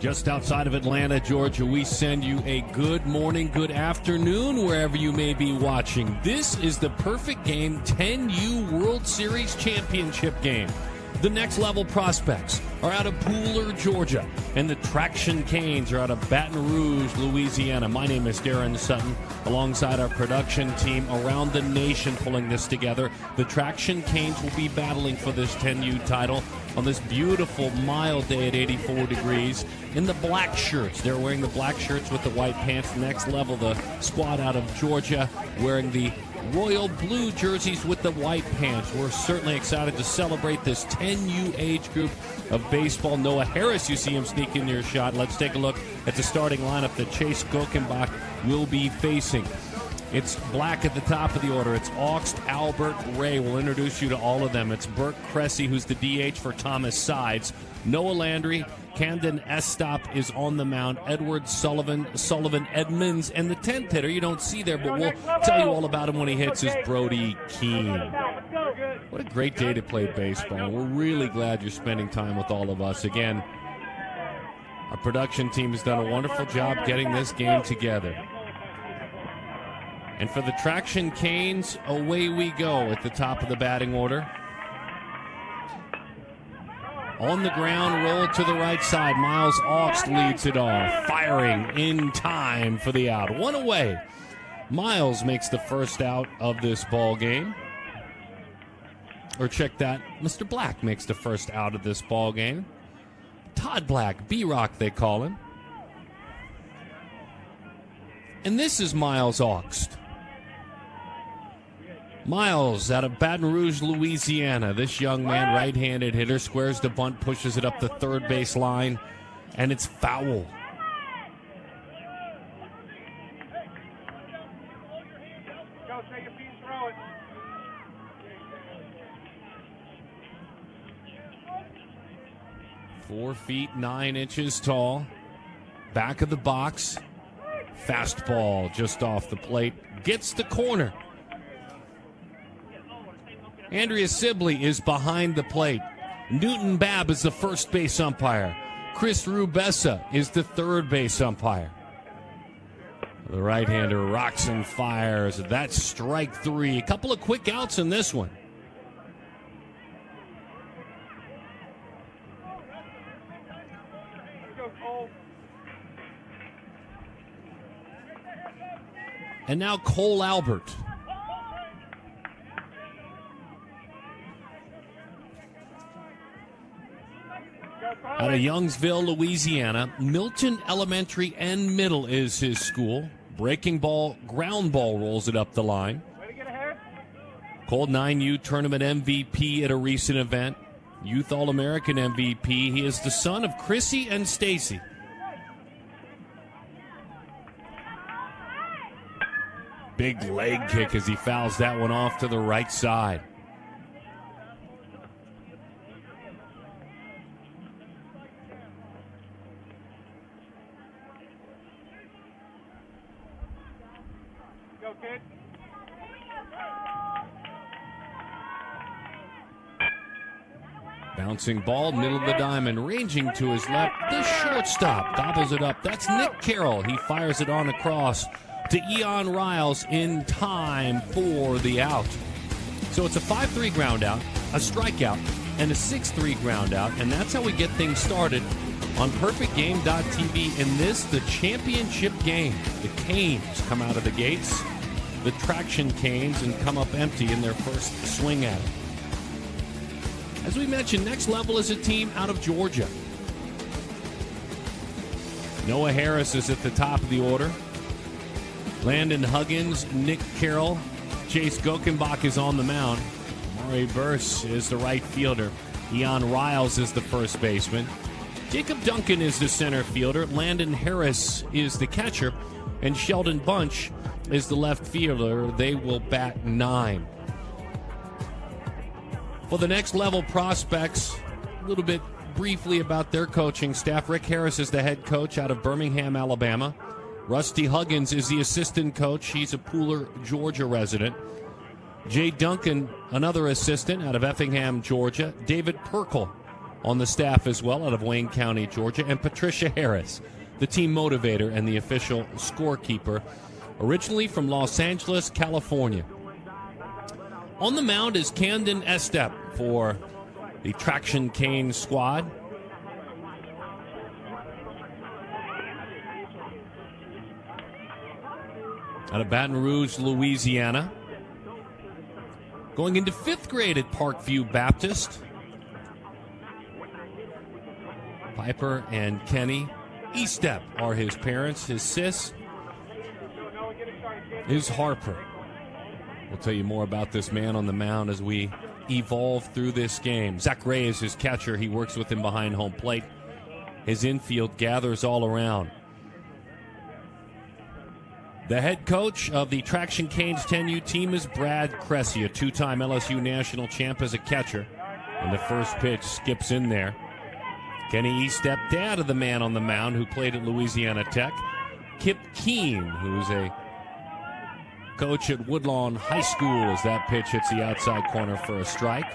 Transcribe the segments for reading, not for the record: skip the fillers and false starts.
Just outside of Atlanta, Georgia, we send you a good morning, good afternoon, wherever you may be watching. This is the Perfect Game 10U World Series Championship game. The next level prospects are out of Pooler, Georgia, and the Traction Canes are out of Baton Rouge, Louisiana. My name is Darren Sutton, alongside our production team around the nation pulling this together. The Traction Canes will be battling for this 10U title on this beautiful, mild day at 84 degrees in the black shirts. They're wearing the black shirts with the white pants. Next level, the squad out of Georgia wearing the royal blue jerseys with the white pants. We're certainly excited to celebrate this 10U age group of baseball. Noah Harris, you see him sneak in your shot. Let's take a look at the starting lineup that Chase Gockenbach will be facing. It's black at the top of the order. It's Augst, Albert, Ray. We'll introduce you to all of them. It's Burke Cressy, who's the DH for Thomas Sides. Noah Landry, Camden Estop is on the mound. Edward Sullivan Edmonds, and the 10th hitter you don't see there, but we'll tell you all about him when he hits, is Brody Keene. What a great day to play baseball. We're really glad you're spending time with all of us. Again, our production team has done a wonderful job getting this game together. And for the Traction Canes, away we go at the top of the batting order. On the ground, roll to the right side. Miles Augst leads it off, firing in time for the out. One away. Miles makes the first out of this ball game. Or check that, Mr. Black makes the first out of this ball game. Todd Black, B-Rock they call him. And this is Miles Augst. Miles out of Baton Rouge, Louisiana. This young man, right-handed hitter, squares the bunt, pushes it up the third base line, and it's foul. Go, take a piece, throw it. 4 feet 9 inches tall. Back of the box. Fastball just off the plate. Gets the corner. Andrea Sibley is behind the plate. Newton Babb is the first base umpire. Chris Rubessa is the third base umpire. The right-hander rocks and fires. That's strike 3. A couple of quick outs in this one. And now Cole Albert. Out of Youngsville, Louisiana, Milton Elementary and Middle is his school. Breaking ball, ground ball rolls it up the line. Cole 9U tournament MVP at a recent event. Youth All-American MVP. He is the son of Chrissy and Stacy. Big leg kick as he fouls that one off to the right side. Go, kid. Bouncing ball, middle of the diamond, ranging to his left. The shortstop gobbles it up. That's Nick Carroll. He fires it on across to Eon Riles in time for the out. So it's a 5-3 ground out, a strikeout, and a 6-3 ground out, and that's how we get things started on PerfectGame.tv in this, the championship game. The Canes come out of the gates, the Traction Canes, and come up empty in their first swing at it. As we mentioned, next level is a team out of Georgia. Noah Harris is at the top of the order. Landon Huggins, Nick Carroll, Chase Gockenbach is on the mound. Maury Burse is the right fielder. Eon Riles is the first baseman. Jacob Duncan is the center fielder. Landon Harris is the catcher. And Sheldon Bunch is the left fielder. They will bat 9. For the next level prospects, a little bit briefly about their coaching staff. Rick Harris is the head coach out of Birmingham, Alabama. Rusty Huggins is the assistant coach. He's a Pooler, Georgia resident. Jay Duncan, another assistant out of Effingham, Georgia. David Perkle on the staff as well out of Wayne County, Georgia, and Patricia Harris, the team motivator and the official scorekeeper, originally from Los Angeles, California. On the mound is Camden Estep for the Traction Cane squad. Out of Baton Rouge, Louisiana. Going into 5th grade at Parkview Baptist. Piper and Kenny Estep are his parents. His sis is Harper. We'll tell you more about this man on the mound as we evolve through this game. Zach Ray is his catcher. He works with him behind home plate. His infield gathers all around. The head coach of the Traction Canes 10U team is Brad Cressy, a 2-time LSU national champ as a catcher. And the first pitch skips in there. Kenny Estep, dad of the man on the mound who played at Louisiana Tech. Kip Keene, who's a coach at Woodlawn High School, as that pitch hits the outside corner for a strike.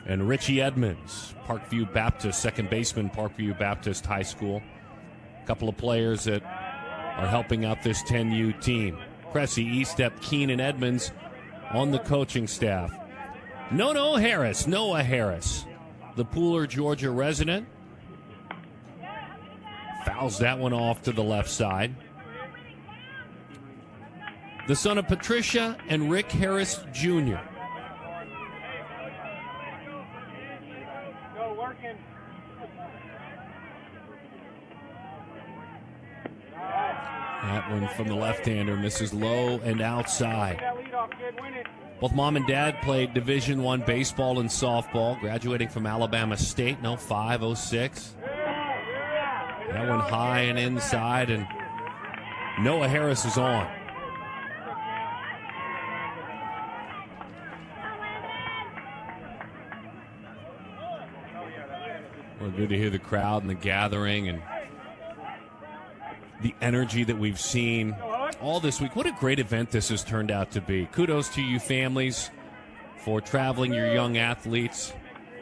And Richie Edmonds, Parkview Baptist, second baseman, Parkview Baptist High School. A couple of players that are helping out this 10U team. Cressy, Estep, Keene, and Edmonds on the coaching staff. Noah Harris, the Pooler, Georgia resident, fouls that one off to the left side. The son of Patricia and Rick Harris Jr. That one from the left-hander misses low and outside. Both mom and dad played Division I baseball and softball, graduating from Alabama State in 05, 06. That one high and inside, and Noah Harris is on. Well, good to hear the crowd and the gathering and the energy that we've seen all this week. What a great event this has turned out to be. Kudos to you families for traveling your young athletes,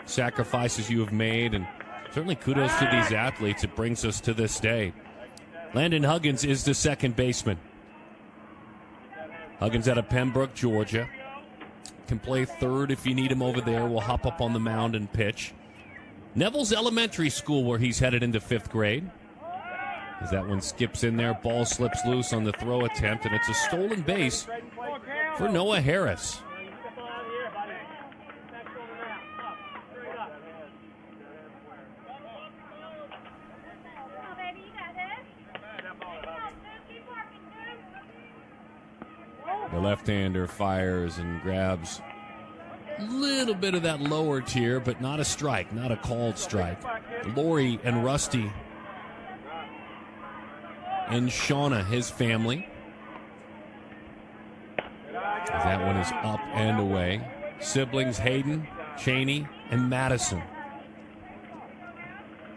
sacrifices you have made, and certainly kudos to these athletes. It brings us to this day. Landon Huggins is the second baseman. Huggins out of Pembroke, Georgia. Can play third if you need him over there. Will hop up on the mound and pitch. Neville's Elementary School, where he's headed into 5th grade. As that one skips in there, ball slips loose on the throw attempt, and it's a stolen base for Noah Harris. The left-hander fires and grabs a little bit of that lower tier, but not a strike, not a called strike. Lori and Rusty and Shauna, his family. As that one is up and away. Siblings Hayden, Cheney, and Madison.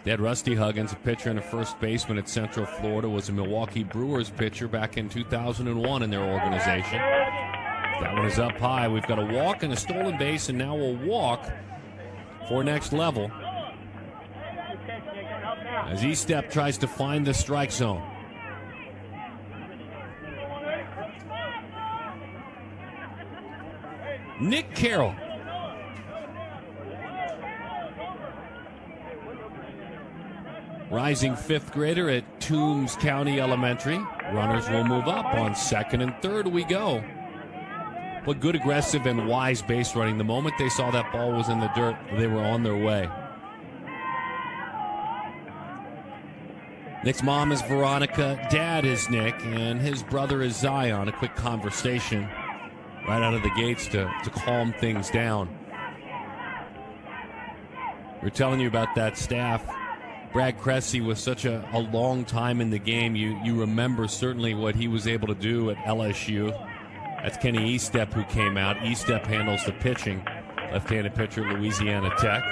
Dad Rusty Huggins, a pitcher and a first baseman at Central Florida, was a Milwaukee Brewers pitcher back in 2001 in their organization. That one is up high. We've got a walk and a stolen base, and now we'll walk for next level. As Estep tries to find the strike zone. Nick Carroll. Rising 5th grader at Toombs County Elementary. Runners will move up. On second and third we go. But good, aggressive, and wise base running. The moment they saw that ball was in the dirt, they were on their way. Nick's mom is Veronica, dad is Nick, and his brother is Zion. A quick conversation right out of the gates to calm things down. We're telling you about that staff. Brad Cressy was such a long time in the game. You remember certainly what he was able to do at LSU. That's Kenny Estep who came out. Estep handles the pitching. Left-handed pitcher, Louisiana Tech.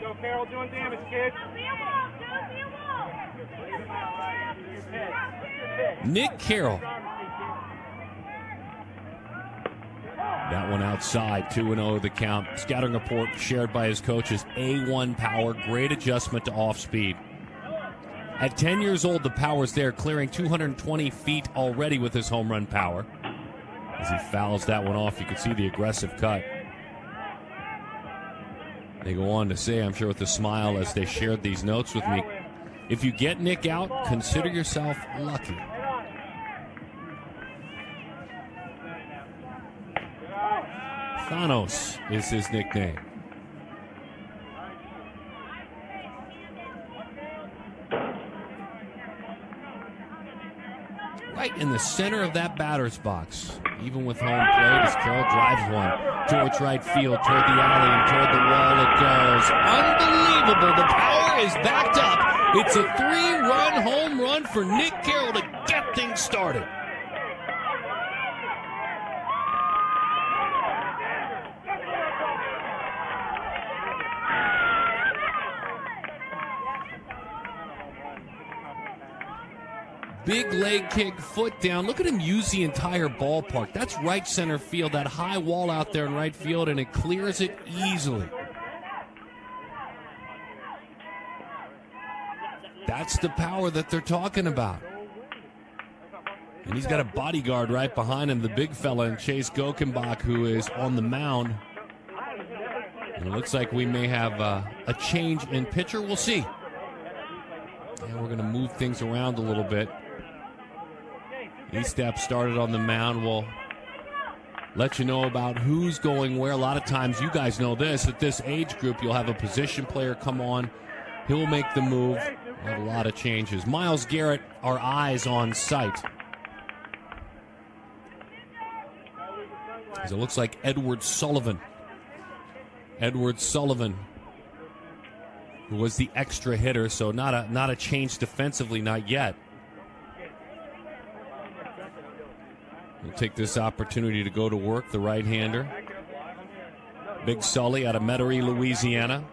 Go, Carroll, doing damage, kid. Nick Carroll. That one outside, 2-0 the count. Scouting report shared by his coaches. A1 power, great adjustment to off-speed. At 10 years old, the power's there, clearing 220 feet already with his home run power. As he fouls that one off, you can see the aggressive cut. They go on to say, I'm sure with a smile as they shared these notes with me, if you get Nick out, consider yourself lucky. Thanos is his nickname. Right in the center of that batter's box. Even with home plate as Carroll drives one towards right field, toward the alley, and toward the wall it goes. Unbelievable. The power is backed up. It's a 3-run home run for Nick Carroll to get things started. Big leg kick, foot down. Look at him use the entire ballpark. That's right center field, that high wall out there in right field, and it clears it easily. That's the power that they're talking about. And he's got a bodyguard right behind him, the big fella in Chase Gokenbach, who is on the mound. And it looks like we may have a change in pitcher. We'll see. And we're going to move things around a little bit. Estep started on the mound. We'll let you know about who's going where. A lot of times, you guys know this, at this age group, you'll have a position player come on. He'll make the move. We'll have a lot of changes. Myles Garrett, our eyes on sight. As it looks like Edward Sullivan. Edward Sullivan, who was the extra hitter, so not a change defensively, not yet. We'll take this opportunity to go to work, the right-hander. Big Sully out of Metairie, Louisiana.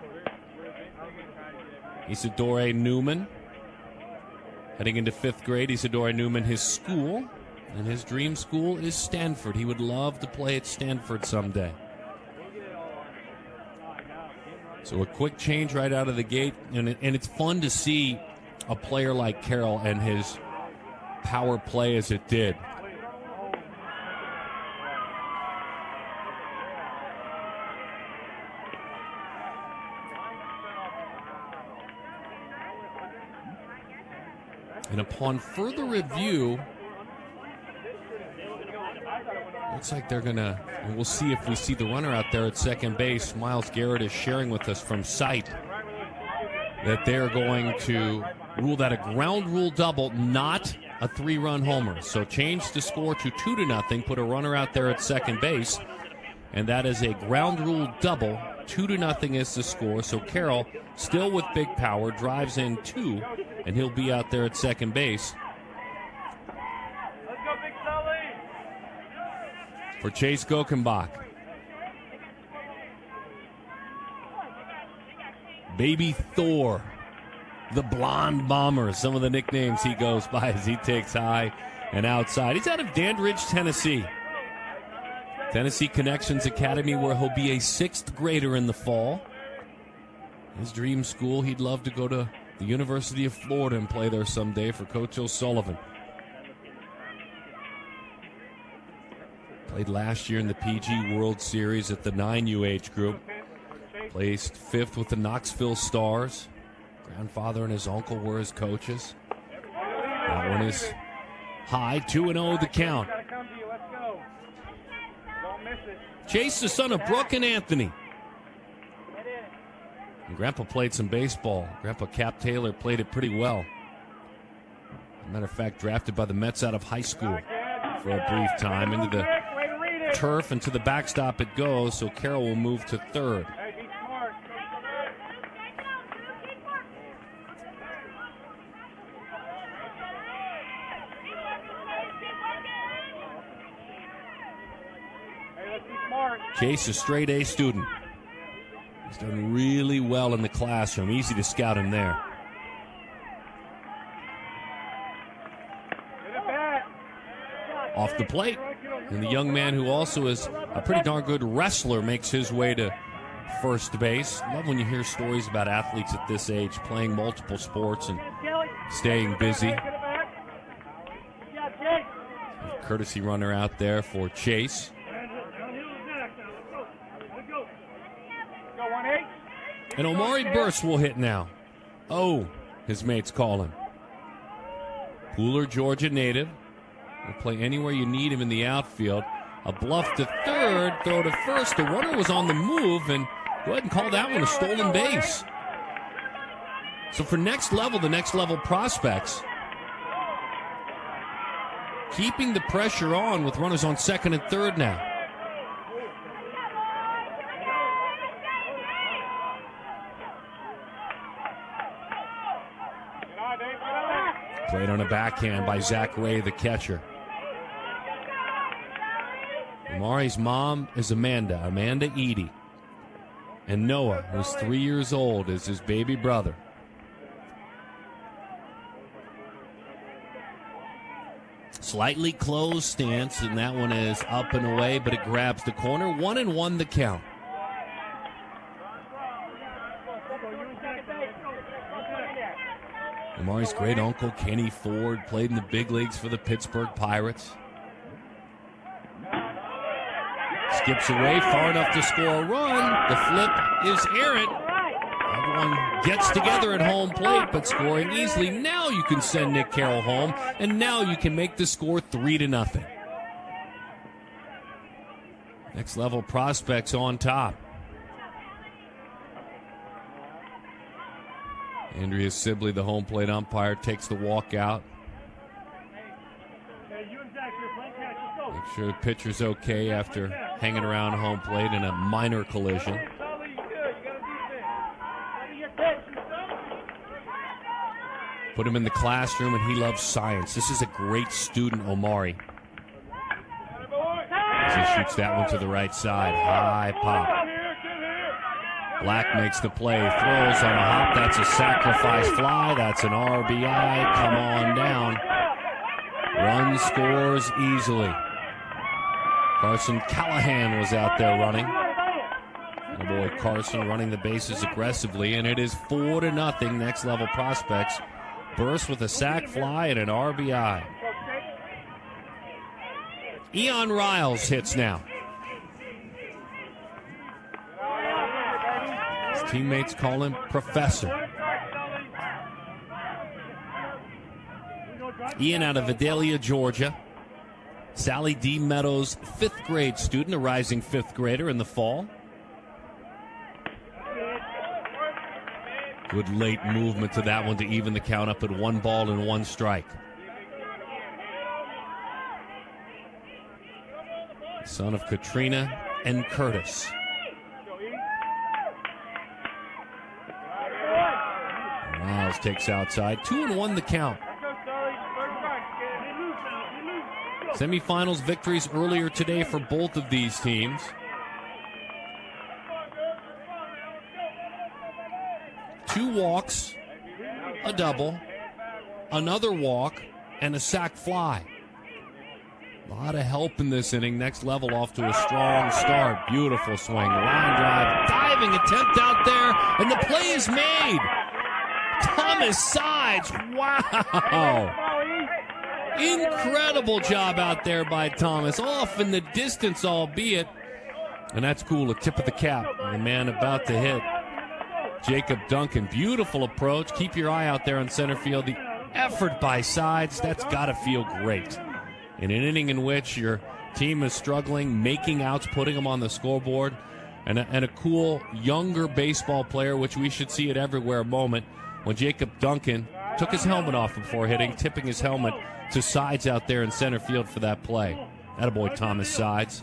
Isidore Newman. Heading into 5th grade, Isidore Newman, his school. And his dream school is Stanford. He would love to play at Stanford someday. So a quick change right out of the gate. And it's fun to see a player like Carroll and his power play as it did. And upon further review, looks like they're going to, and we'll see if we see the runner out there at second base. Myles Garrett is sharing with us from sight that they're going to rule that a ground rule double, not a 3-run homer. So change the score to 2-0, put a runner out there at second base, and that is a ground rule double. 2-0 is the score. So Carroll, still with big power, drives in 2, and he'll be out there at second base. Let's go, Big Sully. For Chase Gokenbach. Baby Thor, the Blonde Bomber, some of the nicknames he goes by as he takes high and outside. He's out of Dandridge, Tennessee. Tennessee Connections Academy, where he'll be a 6th grader in the fall. His dream school, he'd love to go to the University of Florida and play there someday for Coach O'Sullivan. Played last year in the PG World Series at the 9U age group. Placed 5th with the Knoxville Stars. Grandfather and his uncle were his coaches. That one is high, 2-0 the count. Chase, the son of Brooke and Anthony. And Grandpa played some baseball. Grandpa Cap Taylor played it pretty well. As a matter of fact, drafted by the Mets out of high school for a brief time. Into the turf and to the backstop it goes, so Carroll will move to 3rd. Chase, a straight A student. He's done really well in the classroom. Easy to scout him there. Off the plate. And the young man who also is a pretty darn good wrestler makes his way to first base. Love when you hear stories about athletes at this age playing multiple sports and staying busy. Courtesy runner out there for Chase. And Omari Burst will hit now. Oh, his mates call him. Pooler, Georgia native. Will play anywhere you need him in the outfield. A bluff to third, throw to first. The runner was on the move, and go ahead and call that one a stolen base. So for next level, the next level prospects, keeping the pressure on with runners on second and third now. Played on a backhand by Zach Ray, the catcher. Omari's mom is Amanda Edie. And Noah, who's 3 years old, is his baby brother. Slightly closed stance, and that one is up and away, but it grabs the corner. 1-1 the count. Omari's great uncle, Kenny Ford, played in the big leagues for the Pittsburgh Pirates. Skips away far enough to score a run. The flip is errant. Everyone gets together at home plate, but scoring easily. Now you can send Nick Carroll home, and now you can make the score 3-0. Next level prospects on top. Andrea Sibley, the home plate umpire, takes the walk out. Make sure the pitcher's okay after hanging around home plate in a minor collision. Put him in the classroom, and he loves science. This is a great student, Omari. As he shoots that one to the right side. High pop. Black makes the play, throws on a hop. That's a sacrifice fly. That's an RBI. Come on down. Run scores easily. Carson Callahan was out there running. And boy, Carson running the bases aggressively, and it is 4-0. Next level prospects. Burst with a sac fly and an RBI. Eon Riles hits now. His teammates call him Professor. Ian out of Vidalia, Georgia. Sally D. Meadows, 5th grade student, a rising 5th grader in the fall. Good late movement to that one to even the count up at 1-1 strike. Son of Katrina and Curtis. Miles takes outside. 2-1 the count. Semifinals victories earlier today for both of these teams. Two walks, a double, another walk, and a sac fly. A lot of help in this inning. Next level off to a strong start. Beautiful swing. Line drive. Diving attempt out there. And the play is made. Thomas Sides. Wow. Incredible job out there by Thomas. Off in the distance, albeit. And that's cool. A tip of the cap. The man about to hit. Jacob Duncan. Beautiful approach. Keep your eye out there on center field. The effort by Sides. That's got to feel great. In an inning in which your team is struggling, making outs, putting them on the scoreboard, and a cool younger baseball player, which we should see it everywhere moment, when Jacob Duncan took his helmet off before hitting, tipping his helmet to Sides out there in center field for that play. Attaboy, Thomas Sides.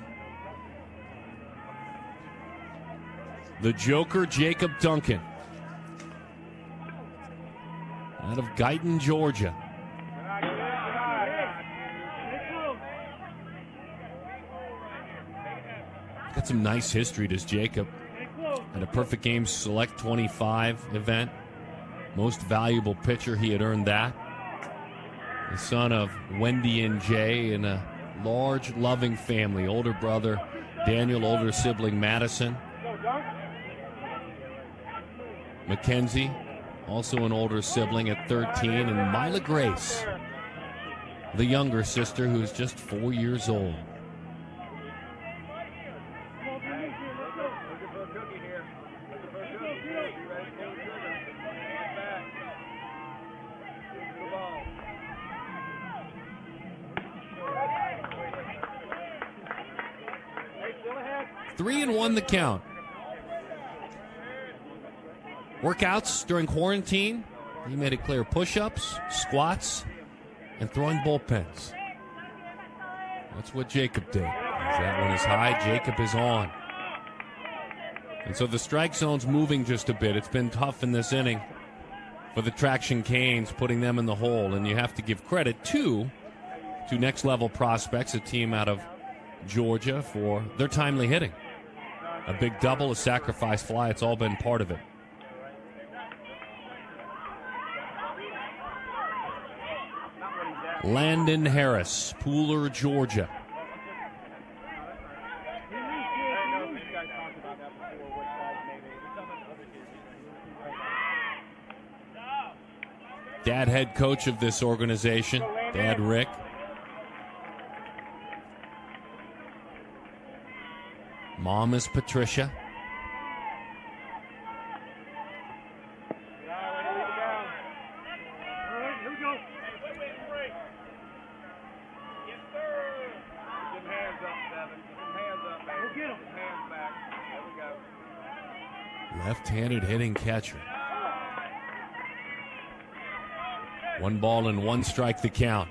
The Joker, Jacob Duncan. Out of Guyton, Georgia. Got some nice history, does Jacob. At a Perfect Game Select 25 event. Most valuable pitcher, he had earned that. The son of Wendy and Jay, and a Large, loving family. Older brother Daniel, older sibling Madison. Mackenzie, also an older sibling at 13. And Mila Grace, the younger sister, who is just 4 years old. Three and one the count. Workouts during quarantine. He made it clear: push-ups, squats, and throwing bullpens. That's what Jacob did. As that one is high, Jacob is on. And so the strike zone's moving just a bit. It's been tough in this inning for the Traction Canes, putting them in the hole. And you have to give credit to next-level prospects, a team out of Georgia, for their timely hitting. A big double, a sacrifice fly, it's all been part of it. Landon Harris, Pooler, Georgia. Dad, head coach of this organization, Dad Rick. Mom is Patricia. Left-handed hitting catcher. 1 ball and 1 strike the count.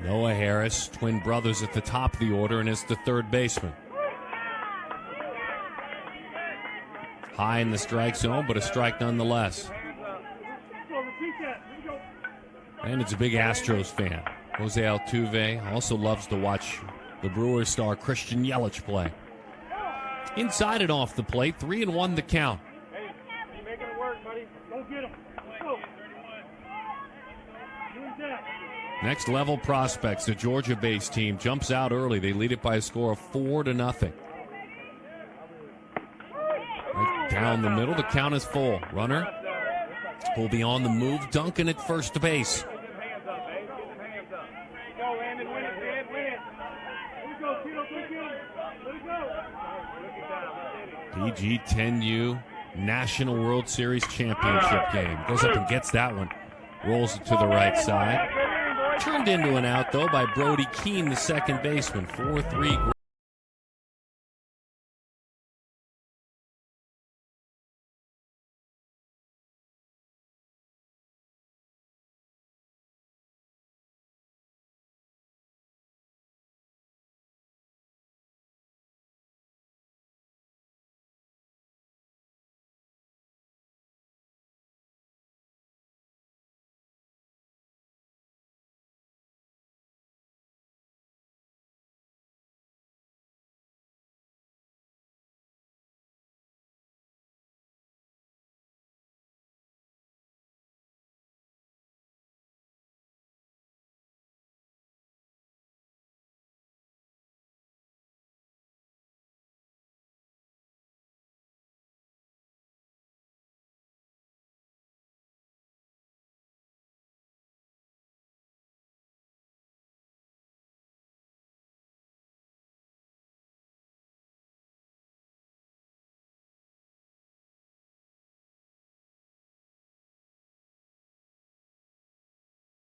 Noah Harris, twin brothers at the top of the order, and is the third baseman. High in the strike zone, but a strike nonetheless. And it's a big Astros fan. Jose Altuve also loves to watch the Brewers star Christian Yelich play. Inside and off the plate, 3 and 1 the count. Hey, you're making it work, buddy. Go get him. Go. Next level prospects, the Georgia-based team jumps out early. They lead it by a score of 4-0. Right down the middle, the count is full. Runner will be on the move. Duncan at first base. Go, Landon. Win it, man. Win it. PG 10U National World Series Championship game. Goes up and gets that one. Rolls it to the right side. Turned into an out, though, by Brody Keene, the second baseman. 4-3.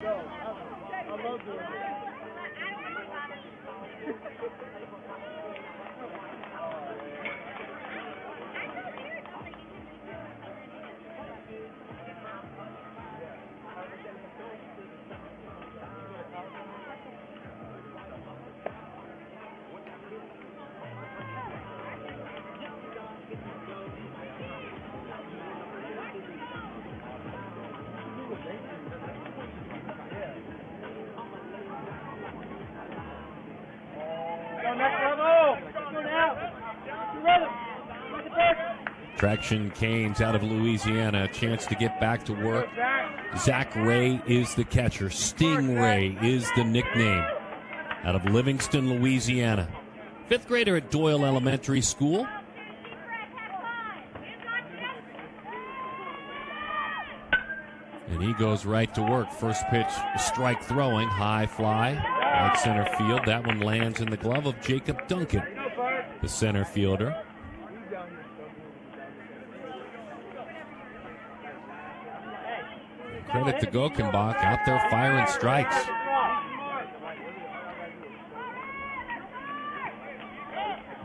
I love doing it. Traction Canes out of Louisiana, a chance to get back to work Zach Ray is the catcher. Stingray is the nickname. Out of Livingston, Louisiana. 5th grader at Doyle Elementary School. And he goes right to work. First pitch, strike throwing, high fly, right center field. That one lands in the glove of Jacob Duncan, the center fielder. Credit to Gokenbach, out there firing strikes.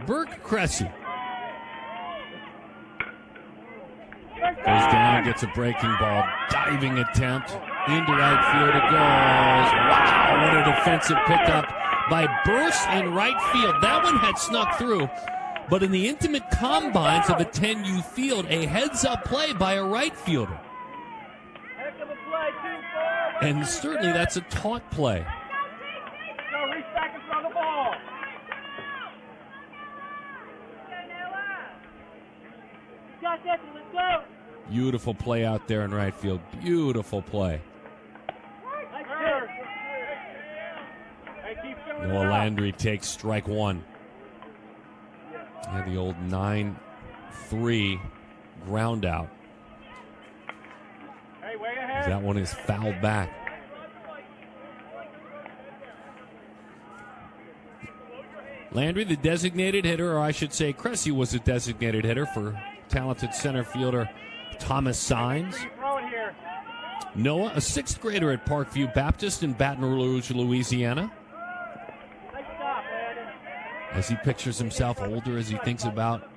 Burke Cressy goes down, gets a breaking ball, diving attempt, into right field it goes. Wow, what a defensive pickup by Burse in right field. That one had snuck through, but in the intimate confines of a 10U field, a heads-up play by a right fielder. And certainly that's a taught play. Beautiful play out there in right field. Beautiful play. Noah Landry takes strike one. And the old 9-3 ground out. That one is fouled back. Landry, the designated hitter, or I should say Cressy was the designated hitter for talented center fielder Thomas Sines. Noah, a 6th grader at Parkview Baptist in Baton Rouge, Louisiana. As he pictures himself older, as he thinks about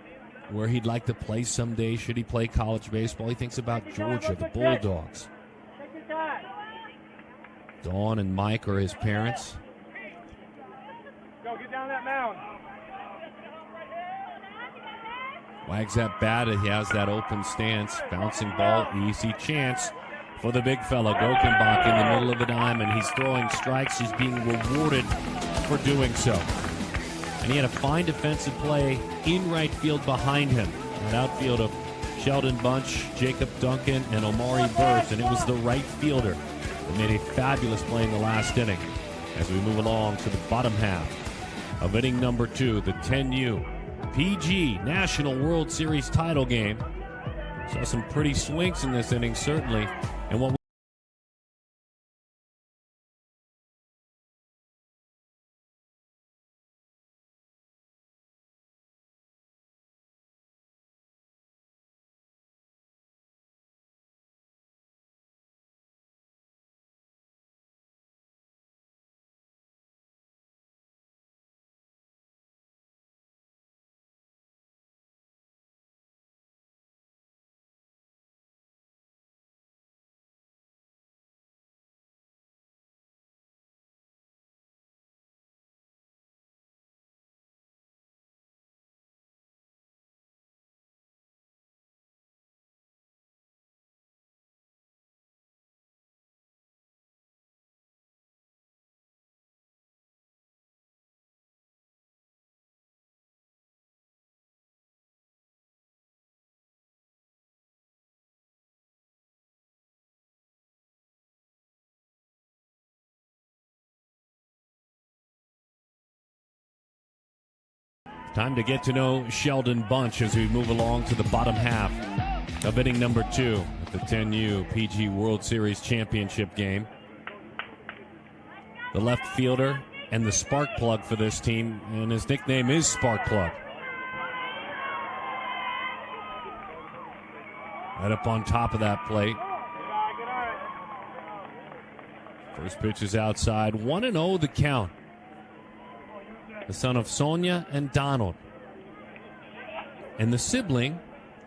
where he'd like to play someday, should he play college baseball, he thinks about Georgia, the Bulldogs. Dawn and Mike are his parents. Go, get down that mound. Wags that bat. He has that open stance. Bouncing ball, easy chance for the big fella. Gokenbach in the middle of the diamond. He's throwing strikes. He's being rewarded for doing so. And he had a fine defensive play in right field behind him. That outfield of Sheldon Bunch, Jacob Duncan, and Omari Burse. And it was the right fielder that made a fabulous play in the last inning. As we move along to the bottom half of inning number 2, the 10U PG National World Series title game. Saw some pretty swings in this inning, certainly. And what time to get to know Sheldon Bunch as we move along to the bottom half of inning number 2 at the 10U PG World Series Championship game. The left fielder and the spark plug for this team, and his nickname is Spark Plug. Right up on top of that plate. First pitch is outside. 1-0 the count. The son of Sonia and Donald, and the sibling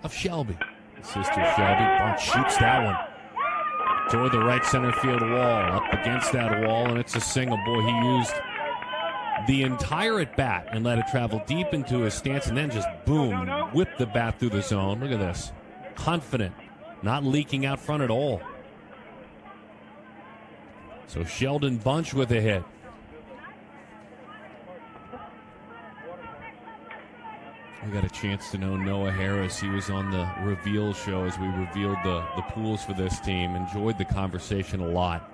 of Shelby. Sister Shelby. Bunch shoots that one toward the right center field wall, up against that wall, and it's a single. Boy, he used the entire at bat and let it travel deep into his stance, and then just boom, whipped the bat through the zone. Look at this. Confident, not leaking out front at all. So Sheldon Bunch with a hit. We got a chance to know Noah Harris. He was on the reveal show as we revealed the pools for this team. Enjoyed the conversation a lot.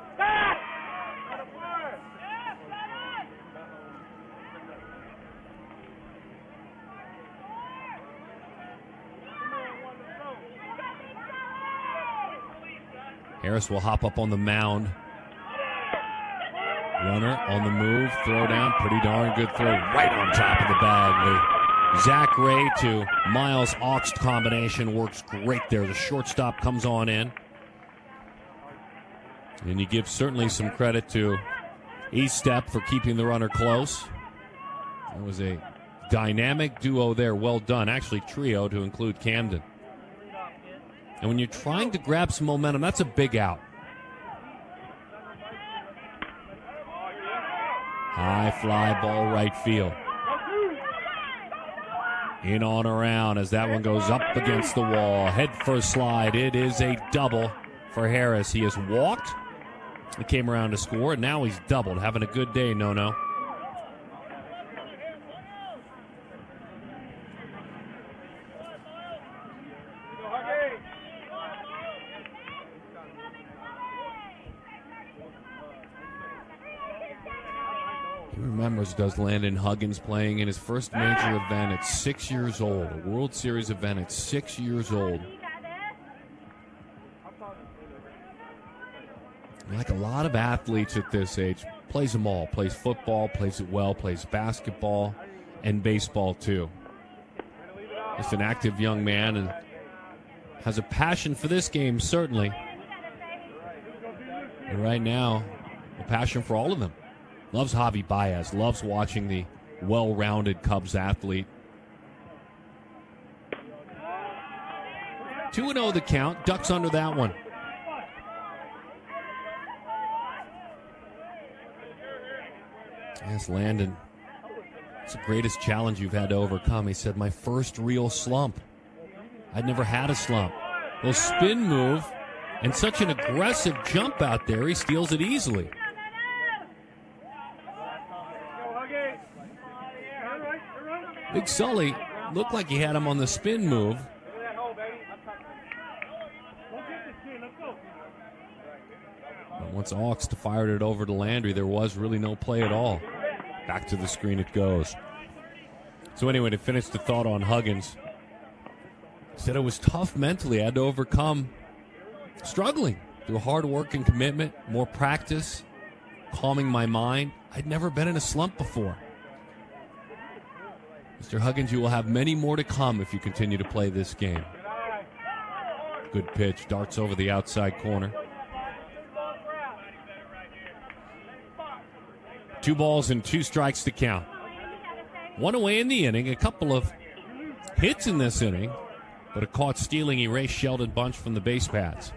Harris will hop up on the mound. Runner on the move, throw down, pretty darn good throw, right on top of the bag. The Zach Ray to Miles Oxt combination works great there. The shortstop comes on in. And you give certainly some credit to Estep for keeping the runner close. It was a dynamic duo there, well done. Actually, trio to include Camden. And when you're trying to grab some momentum, that's a big out. High fly ball right field. In on around as that one goes up against the wall. Head first slide. It is a double for Harris. He has walked. He came around to score, and now he's doubled. Having a good day, No. He remembers, does Landon Huggins, playing in his first major event at 6 years old, a World Series event at 6 years old. Like a lot of athletes at this age, plays them all. Plays football, plays it well, plays basketball, and baseball too. Just an active young man and has a passion for this game, certainly. And right now, a passion for all of them. Loves Javi Baez, loves watching the well-rounded Cubs athlete. 2-0 the count, Ducks under that one. Yes, Landon, it's the greatest challenge you've had to overcome. He said, my first real slump. I'd never had a slump. Well, spin move and such an aggressive jump out there, he steals it easily. Big Sully looked like he had him on the spin move. But once Oxt fired it over to Landry, there was really no play at all. Back to the screen it goes. So anyway, to finish the thought on Huggins, said it was tough mentally. I had to overcome struggling through hard work and commitment, more practice, calming my mind. I'd never been in a slump before. Mr. Huggins, you will have many more to come if you continue to play this game. Good pitch, darts over the outside corner. 2 balls and 2 strikes to count. 1 away in the inning, a couple of hits in this inning, but a caught stealing erased Sheldon Bunch from the base paths.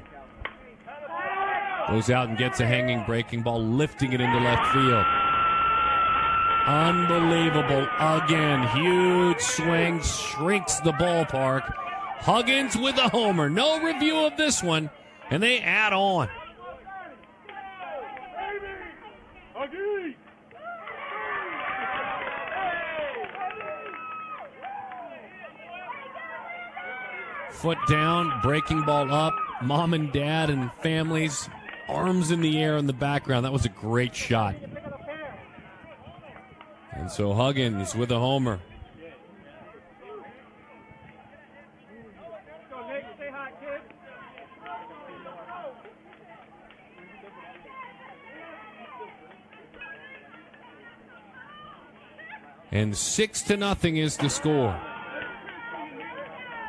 Goes out and gets a hanging breaking ball, lifting it into left field. Unbelievable. Again, huge swing, shrinks the ballpark. Huggins with a homer. No review of this one, and they add on. Foot down, breaking ball up. Mom and dad and families, arms in the air in the background. That was a great shot. And so Huggins with a homer. And 6-0 is the score.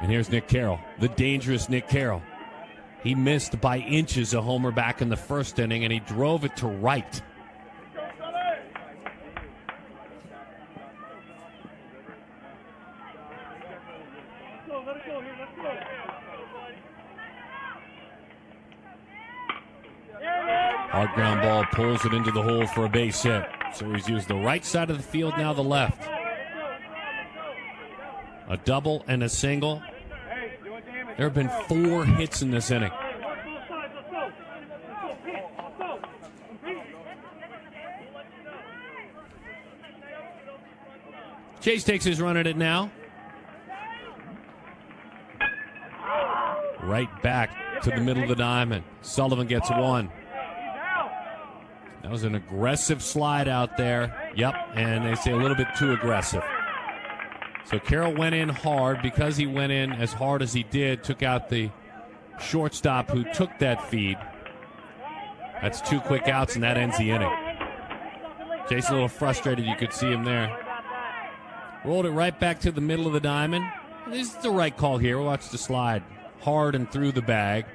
And here's Nick Carroll, the dangerous Nick Carroll. He missed by inches a homer back in the first inning, and he drove it to right. Hard ground ball, pulls it into the hole for a base hit. So he's used the right side of the field, now the left. A double and a single. There have been 4 hits in this inning. Chase takes his run at it now. right back to the middle of the diamond. Sullivan gets one. That was an aggressive slide out there. Yep, and they say a little bit too aggressive. So Carroll went in hard. Because he went in as hard as he did, took out the shortstop who took that feed. That's 2 quick outs, and that ends the inning. Jason's a little frustrated. You could see him there. Rolled it right back to the middle of the diamond. This is the right call here. We'll watch the slide. Hard and through the bag.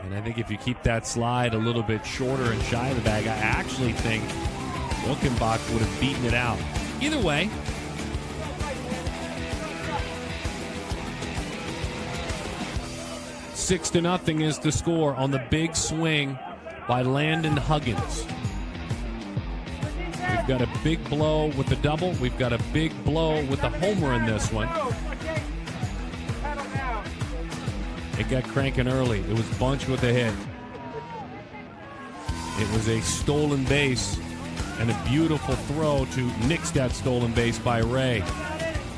And I think if you keep that slide a little bit shorter and shy of the bag, I actually think Wilkenbach would have beaten it out. Either way, six to nothing is the score on the big swing by Landon Huggins. We've got a big blow with the double. We've got a big blow with the homer in this one. It got cranking early. It was Bunch with a hit. It was a stolen base and a beautiful throw to nix that stolen base by Ray.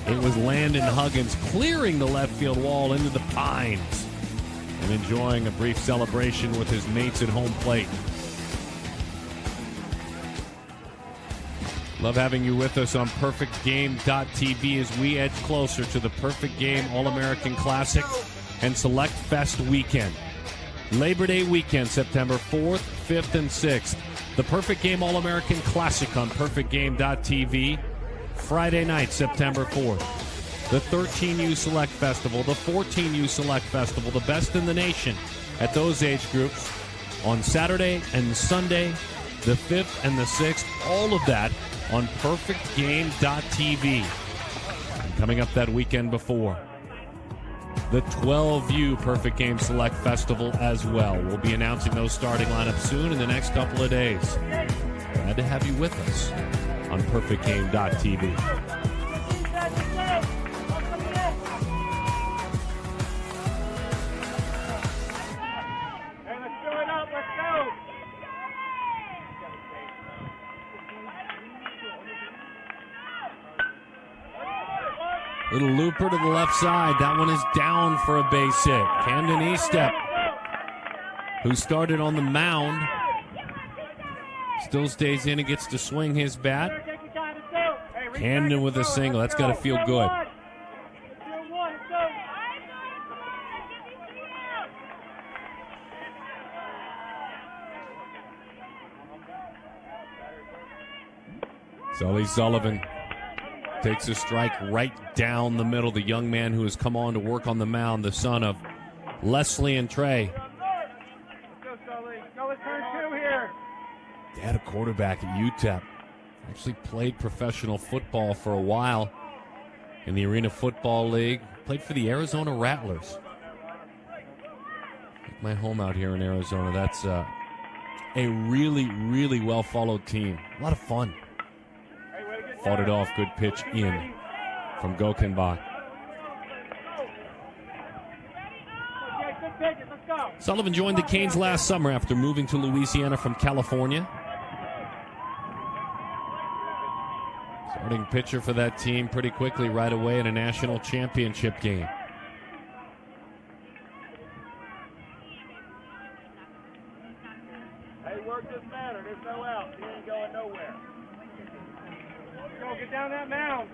It was Landon Huggins clearing the left field wall into the pines and enjoying a brief celebration with his mates at home plate. Love having you with us on PerfectGame.tv as we edge closer to the Perfect Game All-American Classic and Select Fest weekend. Labor Day weekend, September 4th, 5th, and 6th. The Perfect Game All-American Classic on PerfectGame.tv. Friday night, September 4th. The 13U Select Festival, the 14U Select Festival, the best in the nation at those age groups on Saturday and Sunday, the 5th and the 6th. All of that on PerfectGame.tv. And coming up that weekend before, the 12U Perfect Game Select Festival as well. We'll be announcing those starting lineups soon in the next couple of days. Glad to have you with us on PerfectGame.tv. Little looper to the left side. That one is down for a base hit. Camden Estep, who started on the mound, still stays in and gets to swing his bat. Camden with a single. That's got to feel good. Sully Sullivan takes a strike right down the middle. The young man who has come on to work on the mound, the son of Leslie and Trey. Dad, a quarterback at UTEP. Actually played professional football for a while in the Arena Football League. Played for the Arizona Rattlers. My home out here in Arizona. That's a really, really well-followed team. A lot of fun. Fought it off. Good pitch in from Gokenbach. Sullivan joined the Canes last summer after moving to Louisiana from California. Starting pitcher for that team pretty quickly right away in a national championship game. Hey, work doesn't matter. There's no out. He ain't going nowhere. Go get down that mound.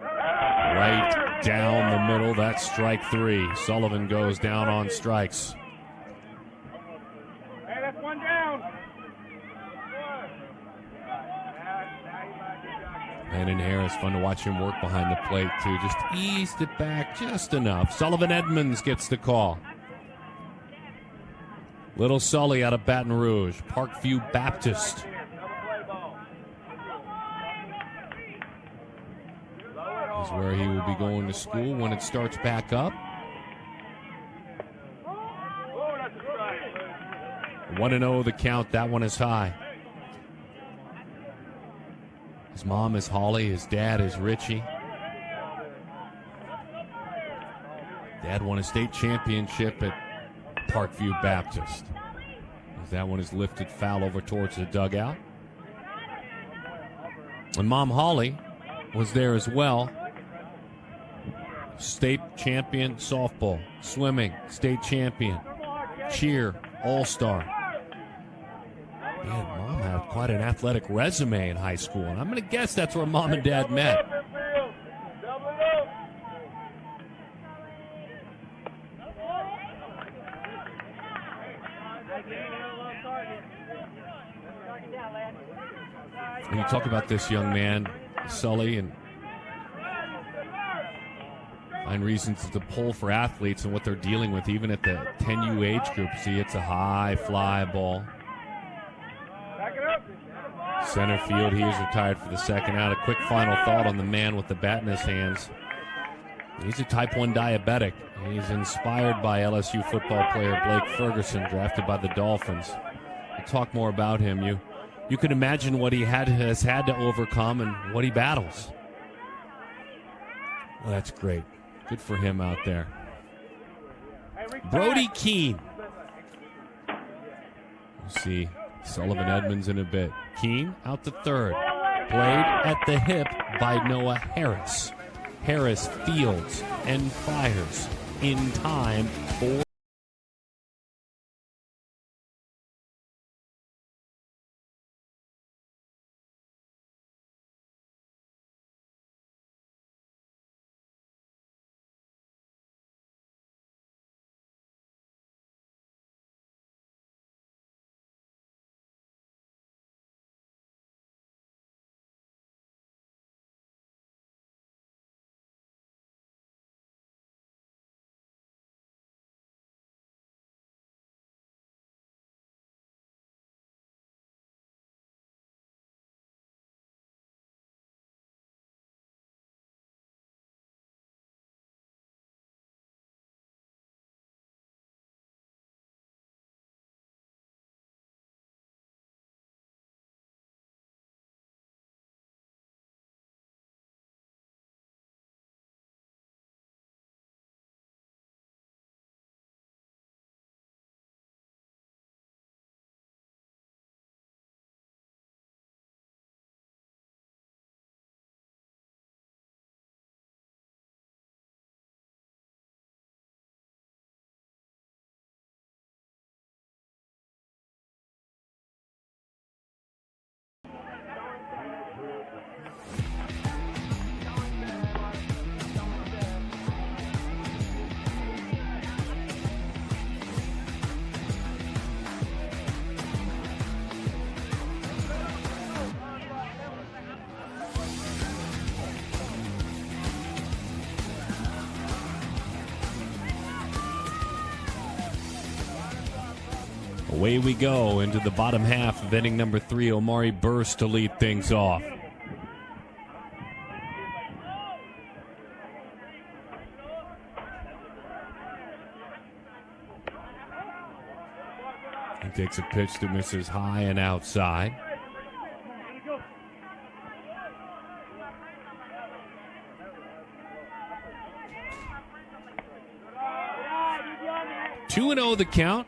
Right down the middle. That's strike three. Sullivan goes down on strikes. Hey, that's one down. Landon Harris, fun to watch him work behind the plate, too. Just eased it back just enough. Sullivan Edmonds gets the call. Little Sully out of Baton Rouge. Parkview Baptist. Is where he will be going to school when it starts back up. 1-0 the count. That one is high. His mom is Holly. His dad is Richie. Dad won a state championship at Parkview Baptist. As that one is lifted foul over towards the dugout. And Mom Holly was there as well. State champion softball, swimming, state champion, cheer, all-star. Man, Mom had quite an athletic resume in high school, and I'm going to guess that's where Mom and Dad met. When you talk about this young man, Sully, and find reasons to pull for athletes and what they're dealing with, even at the 10U age group. See, it's a high fly ball. Center field, he is retired for the second out. A quick final thought on the man with the bat in his hands. He's a type 1 diabetic. He's inspired by LSU football player Blake Ferguson, drafted by the Dolphins. We'll talk more about him. You can imagine what he has had to overcome and what he battles. Well, that's great. Good for him out there. Brody Keene. We'll see Sullivan Edmonds in a bit. Keene out to third. Played at the hip by Noah Harris. Harris fields and fires in time for away we go into the bottom half of inning number 3. Omari Burst to lead things off. He takes a pitch that misses high and outside. Two and 0 the count.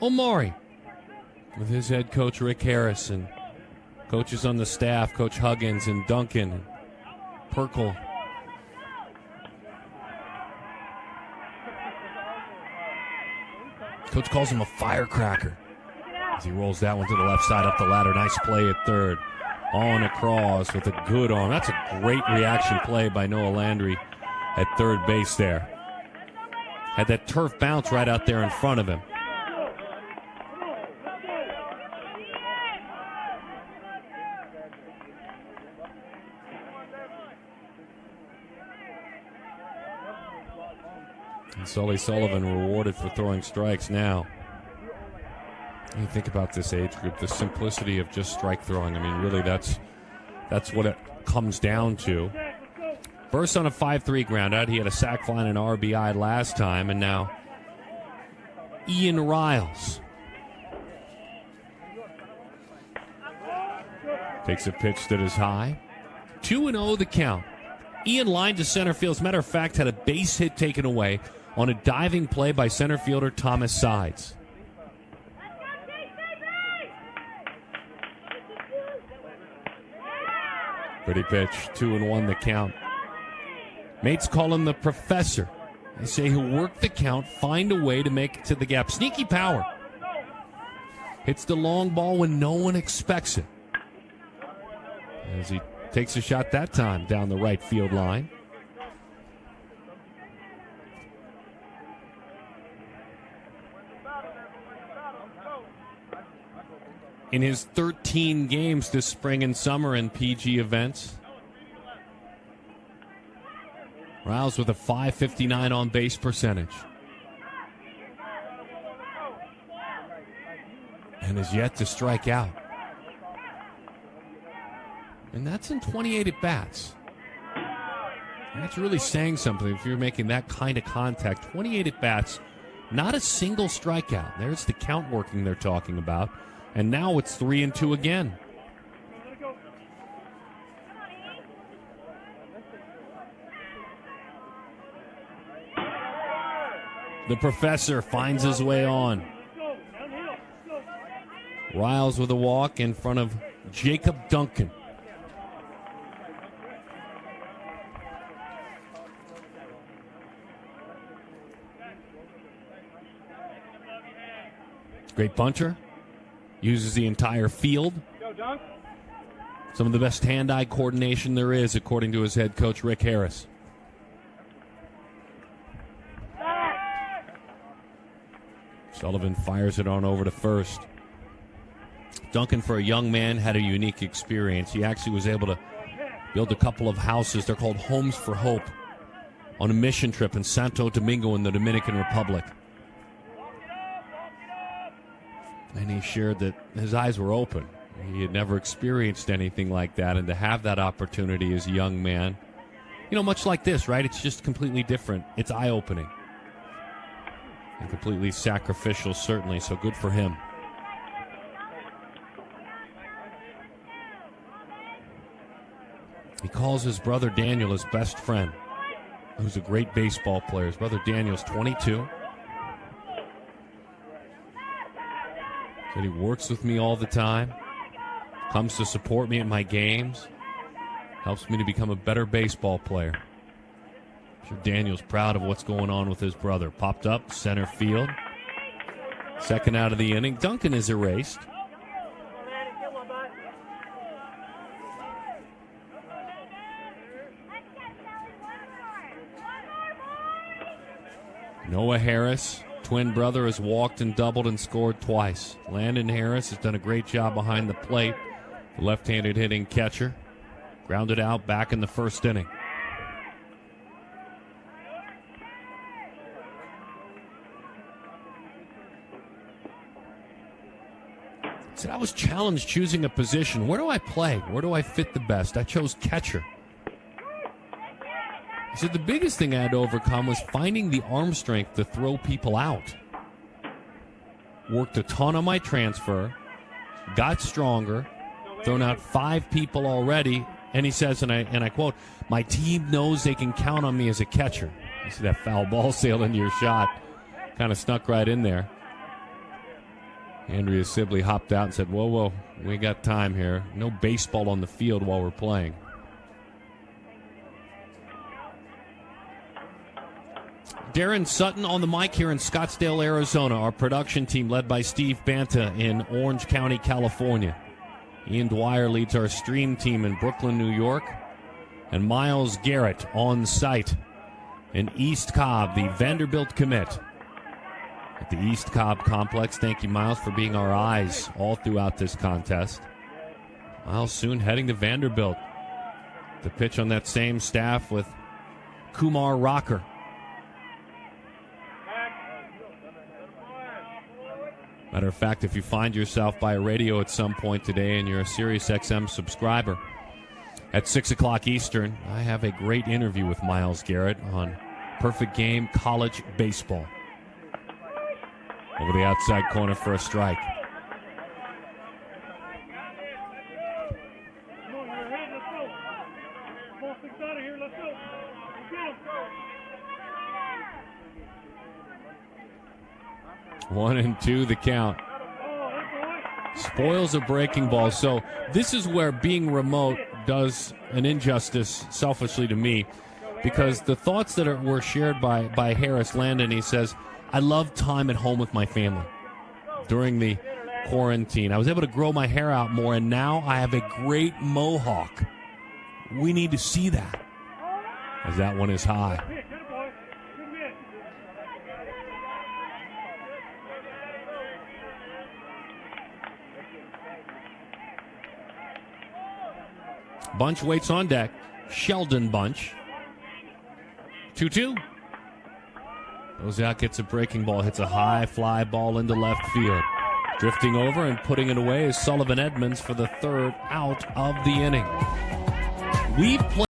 Omari with his head coach Rick Harris and coaches on the staff, Coach Huggins and Duncan and Perkle. Coach calls him a firecracker as he rolls that one to the left side up the ladder. Nice play at third. On across with a good arm. That's a great reaction play by Noah Landry at third base there. Had that turf bounce right out there in front of him. And Sully Sullivan rewarded for throwing strikes now. When you think about this age group, the simplicity of just strike throwing. I mean, really, that's what it comes down to. Burst on a 5-3 ground out. He had a sac fly and an RBI last time, and now Ian Riles takes a pitch that is high. 2-0 the count. Ian lined to center field. As a matter of fact, had a base hit taken away on a diving play by center fielder Thomas Sides. Pretty pitch, 2-1 the count. Mates call him the professor. They say he'll work the count, find a way to make it to the gap. Sneaky power. Hits the long ball when no one expects it. As he takes a shot that time down the right field line. In his 13 games this spring and summer in PG events, Riles with a .559 on base percentage. And has yet to strike out. And that's in 28 at-bats. That's really saying something if you're making that kind of contact. 28 at-bats, not a single strikeout. There's the count working they're talking about. And now it's 3-2 again. The professor finds his way on. Riles with a walk in front of Jacob Duncan. Great bunter. Uses the entire field. Some of the best hand-eye coordination there is, according to his head coach, Rick Harris. Sullivan fires it on over to first. Duncan, for a young man, had a unique experience. He actually was able to build a couple of houses. They're called Homes for Hope on a mission trip in Santo Domingo in the Dominican Republic. And he shared that his eyes were open. He had never experienced anything like that, and to have that opportunity as a young man, much like this, right? It's just completely different. It's eye-opening. And completely sacrificial, certainly, so good for him. He calls his brother Daniel his best friend, who's a great baseball player. His brother Daniel's 22. Said he works with me all the time, comes to support me at my games, helps me to become a better baseball player. I'm sure Daniel's proud of what's going on with his brother. Popped up, center field. Second out of the inning. Duncan is erased. Noah Harris, twin brother, has walked and doubled and scored twice. Landon Harris has done a great job behind the plate. The left-handed hitting catcher. Grounded out back in the first inning. So I was challenged choosing a position. Where do I play? Where do I fit the best? I chose catcher. I said the biggest thing I had to overcome was finding the arm strength to throw people out. Worked a ton on my transfer, got stronger, thrown out 5 people already, and he says, and I quote, "My team knows they can count on me as a catcher." You see that foul ball sail into your shot. Kind of snuck right in there. Andrea Sibley hopped out and said, whoa, we got time here. No baseball on the field while we're playing. Darren Sutton on the mic here in Scottsdale, Arizona. Our production team led by Steve Banta in Orange County, California. Ian Dwyer leads our stream team in Brooklyn, New York. And Miles Garrett on site in East Cobb, the Vanderbilt commit at the East Cobb complex. Thank you, Miles, for being our eyes all throughout this contest. Miles soon heading to Vanderbilt. The pitch on that same staff with Kumar Rocker. Matter of fact, if you find yourself by a radio at some point today and you're a SiriusXM subscriber, at 6 o'clock Eastern, I have a great interview with Miles Garrett on Perfect Game College Baseball. Over the outside corner for a strike. One and two, the count. Spoils a breaking ball. So this is where being remote does an injustice selfishly to me, because the thoughts that were shared by Harris Landon, he says, I love time at home with my family. During the quarantine, I was able to grow my hair out more, and now I have a great mohawk. We need to see that, as that one is high. Bunch waits on deck. Sheldon Bunch. 2-2. Goes out, gets a breaking ball, hits a high fly ball into left field. Drifting over and putting it away is Sullivan Edmonds for the third out of the inning. We've played.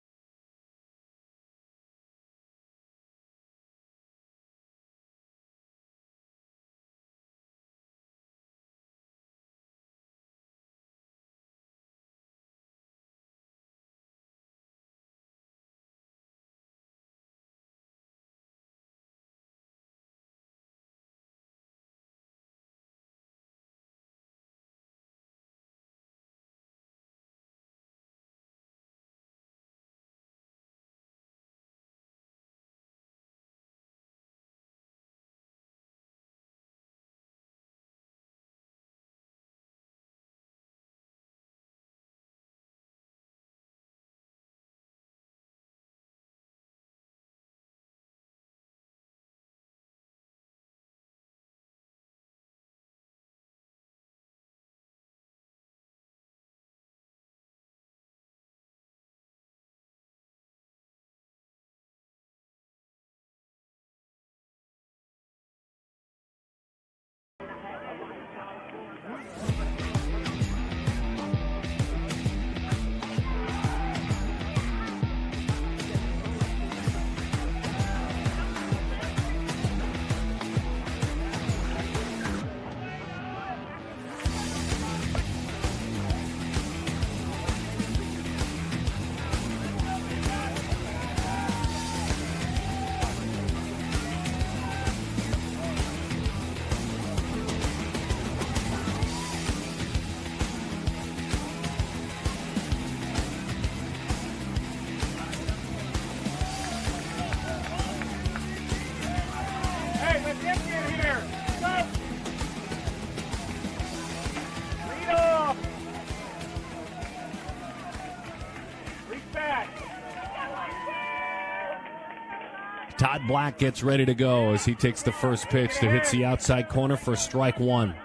Todd Black gets ready to go as he takes the first pitch that hits the outside corner for strike one.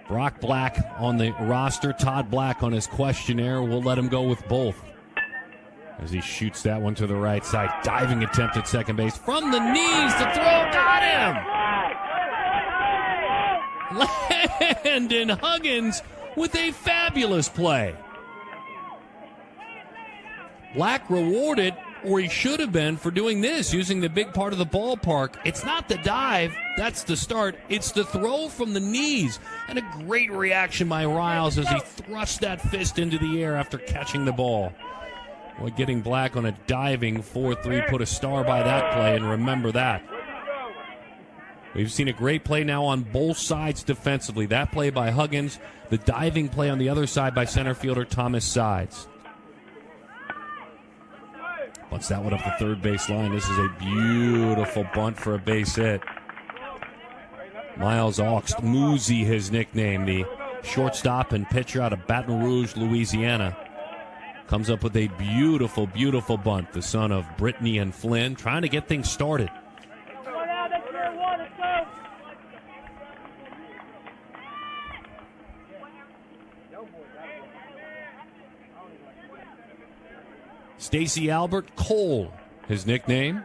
Brock Black on the roster, Todd Black on his questionnaire. We'll let him go with both as he shoots that one to the right side. Diving attempt at second base from the knees. The throw got him. Landon Huggins with a fabulous play. Black rewarded, or he should have been, for doing this, using the big part of the ballpark. It's not the dive, that's the start. It's the throw from the knees. And a great reaction by Riles as he thrusts that fist into the air after catching the ball. Well, getting Black on a diving 4-3 put a star by that play, and remember that. We've seen a great play now on both sides defensively. That play by Huggins, the diving play on the other side by center fielder Thomas Sides. Bunts that one up the third base line. This is a beautiful bunt for a base hit. Miles Augst, Moosey his nickname, the shortstop and pitcher out of Baton Rouge, Louisiana, comes up with a beautiful, beautiful bunt. The son of Brittany and Flynn, trying to get things started. Stacy Albert Cole, his nickname.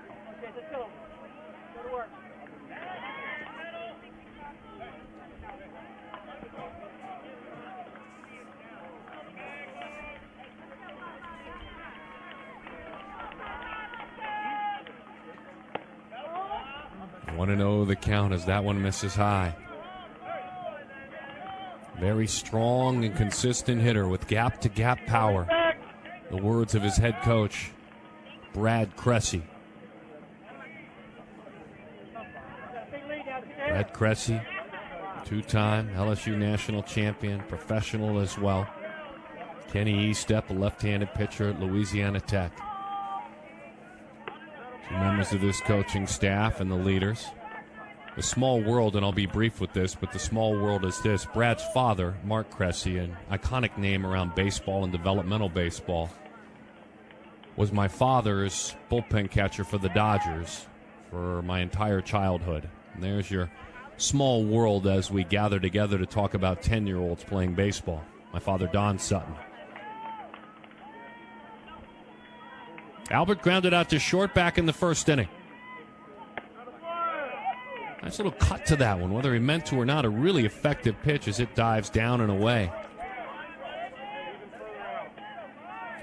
Want to know the count as that one misses high. Very strong and consistent hitter with gap-to-gap power. The words of his head coach, Brad Cressy. Brad Cressy, Two-time LSU national champion, professional as well. Kenny Estep, a left-handed pitcher at Louisiana Tech. Two members of this coaching staff and the leaders. The small world, and I'll be brief with this, but the small world is this. Brad's father, Mark Cressy, an iconic name around baseball and developmental baseball, was my father's bullpen catcher for the Dodgers for my entire childhood. And there's your small world as we gather together to talk about 10-year-olds playing baseball. My father, Don Sutton. Albert grounded out to short back in the first inning. Nice little cut to that one, whether he meant to or not. A really effective pitch as it dives down and away.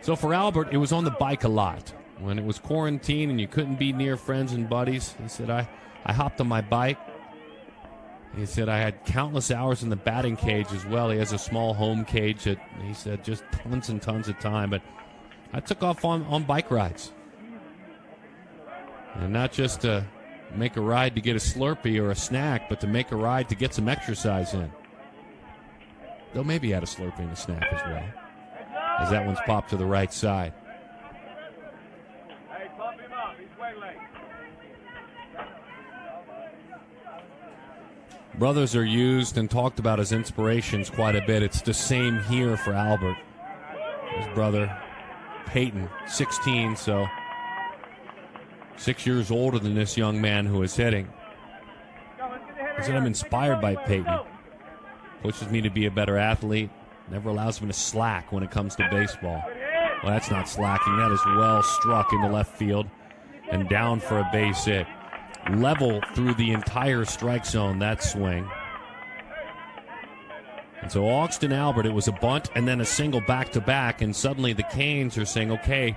So for Albert, it was on the bike a lot. When it was quarantine and you couldn't be near friends and buddies, he said, I hopped on my bike. He said, I had countless hours in the batting cage as well. He has a small home cage that he said just tons and tons of time. But I took off on bike rides. And not just to make a ride to get a Slurpee or a snack, but to make a ride to get some exercise in. Though maybe he had a Slurpee and a snack as well, as that one's popped to the right side. Hey, pump him up. He's way late. Brothers are used and talked about as inspirations quite a bit. It's the same here for Albert. His brother, Peyton, 16, so 6 years older than this young man who is hitting. He said, I'm inspired by Peyton. Pushes me to be a better athlete. Never allows me to slack when it comes to baseball. Well, that's not slacking. That is well struck into left field and down for a base hit. Level through the entire strike zone, that swing. And so Augston Albert, it was a bunt and then a single back-to-back, and suddenly the Canes are saying, okay,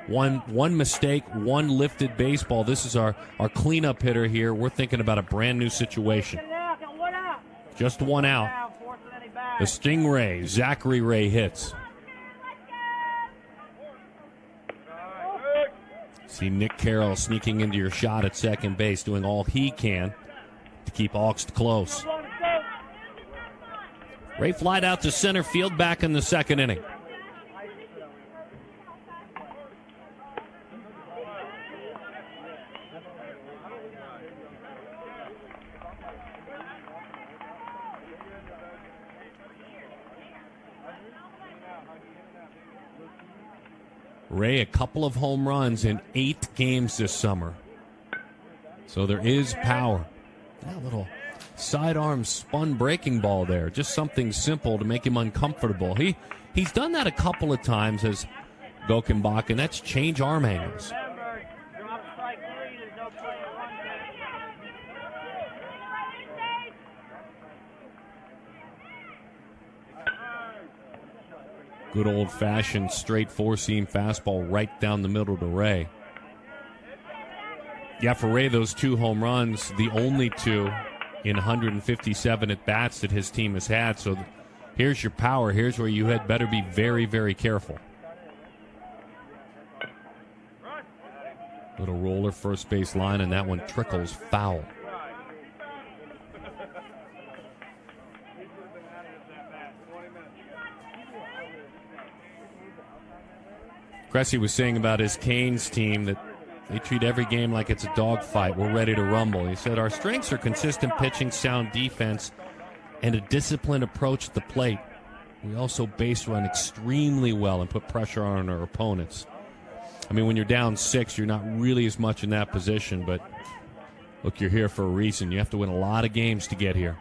one mistake, one lifted baseball. This is our cleanup hitter here. We're thinking about a brand-new situation. Just one out. The Stingray, Zachary Ray hits. See Nick Carroll sneaking into your shot at second base, doing all he can to keep Augst close. Ray flied out to center field back in the second inning. Ray, a couple of home runs in 8 games this summer. So there is power. That little sidearm spun breaking ball there. Just something simple to make him uncomfortable. He's done that a couple of times as Gokenbach, and that's change arm angles. Good old-fashioned straight four-seam fastball right down the middle to Ray. Yeah, for Ray, those 2 home runs, the only 2 in 157 at-bats that his team has had. So here's your power. Here's where you had better be very, very careful. Little roller first base line, and that one trickles foul. Cressy was saying about his Canes team that they treat every game like it's a dogfight. We're ready to rumble. He said, our strengths are consistent pitching, sound defense, and a disciplined approach at the plate. We also base run extremely well and put pressure on our opponents. I mean, when you're down 6, you're not really as much in that position, but look, you're here for a reason. You have to win a lot of games to get here.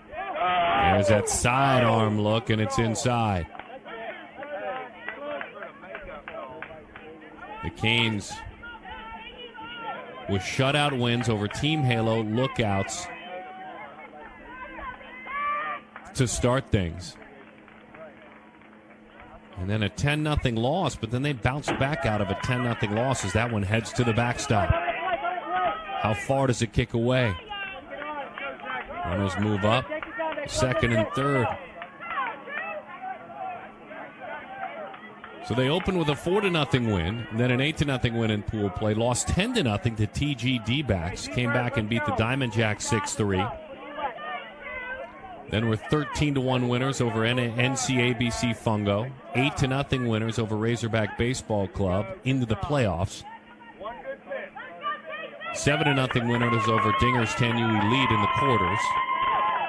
There's that sidearm look, and it's inside. The Canes with shutout wins over Team Halo lookouts to start things. And then a 10-0 loss, but then they bounced back out of a 10-0 loss as that one heads to the backstop. How far does it kick away? Runners move up, second and third. So they opened with a 4-0 win, then an 8-0 win in pool play, lost 10-0 to TG D-backs, came back and beat the Diamond Jacks 6-3. Then we're 13-1 winners over NCABC Fungo, 8-0 winners over Razorback Baseball Club into the playoffs. 7-0 winners over Dinger's 10U Elite in the quarters.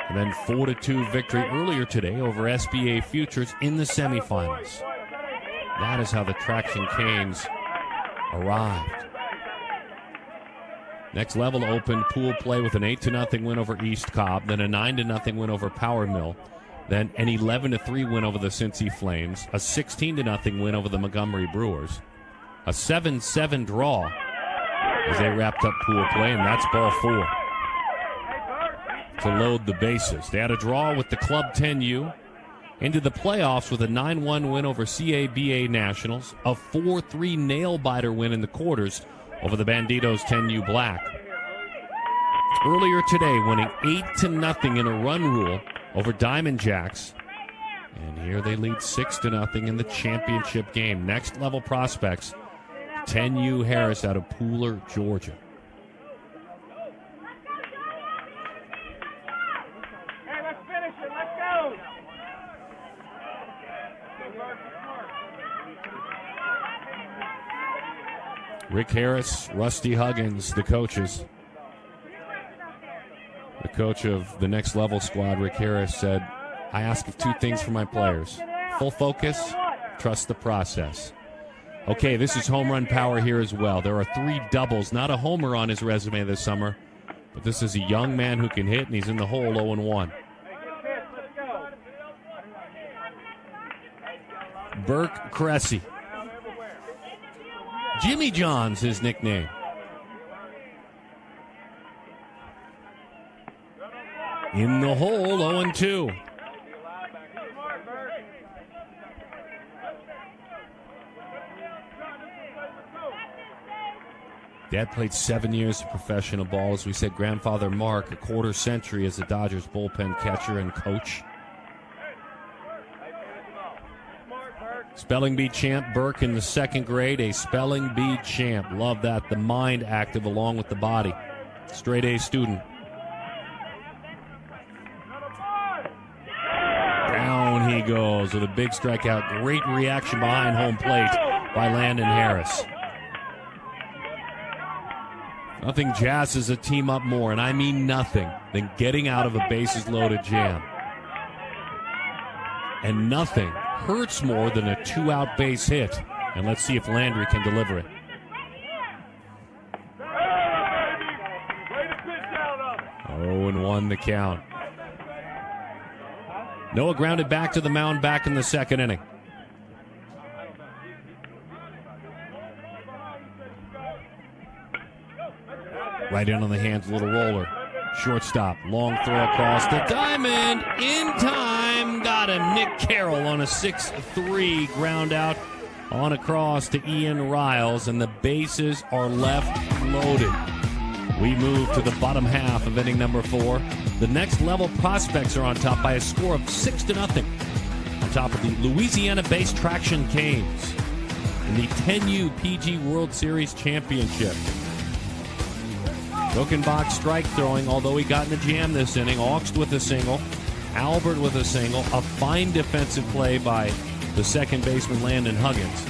And then 4-2 victory earlier today over SBA Futures in the semifinals. That is how the Traction Canes arrived. Next level opened pool play with an 8-0 win over East Cobb, then a 9-0 win over Power Mill, then an 11-3 win over the Cincy Flames, a 16-0 win over the Montgomery Brewers, a 7-7 draw as they wrapped up pool play, and that's ball 4 to load the bases. They had a draw with the Club 10U into the playoffs with a 9-1 win over CABA Nationals, a 4-3 nail-biter win in the quarters over the Banditos 10U Black. Earlier today, winning 8-0 in a run rule over Diamond Jacks. And here they lead 6-0 in the championship game. Next level prospects, 10U Harris out of Pooler, Georgia. Hey, let's finish it. Let's go. Rick Harris, Rusty Huggins, the coaches. The coach of the next level squad, Rick Harris, said, I ask of two things from my players. Full focus, trust the process. Okay, this is home run power here as well. There are 3 doubles, not a homer on his resume this summer, but this is a young man who can hit, and he's in the hole 0-1. Burke Cressy. Jimmy John's his nickname. In the hole, 0-2. Dad played 7 years of professional ball. As we said, grandfather Mark, a quarter century as the Dodgers bullpen catcher and coach. Spelling bee champ Burke in the 2nd grade, a spelling bee champ. Love that. The mind active along with the body. Straight A student. Down he goes with a big strikeout. Great reaction behind home plate by Landon Harris. Nothing jazzes a team up more, and I mean nothing, than getting out of a bases-loaded jam. And nothing hurts more than a 2-out base hit. And let's see if Landry can deliver it. 0-1 the count. Noah grounded back to the mound back in the 2nd inning. Right in on the hands, little roller. Shortstop, long throw across the diamond. In time, got him. Nick Carroll on a 6-3 ground out on across to Ian Riles, and the bases are left loaded. We move to the bottom half of inning number 4. The next level prospects are on top by a score of 6-0. On top of the Louisiana-based Traction Canes in the 10U PG World Series Championship. Rockenbach strike throwing, although he got in the jam this inning. Augst with a single. Albert with a single. A fine defensive play by the second baseman, Landon Huggins.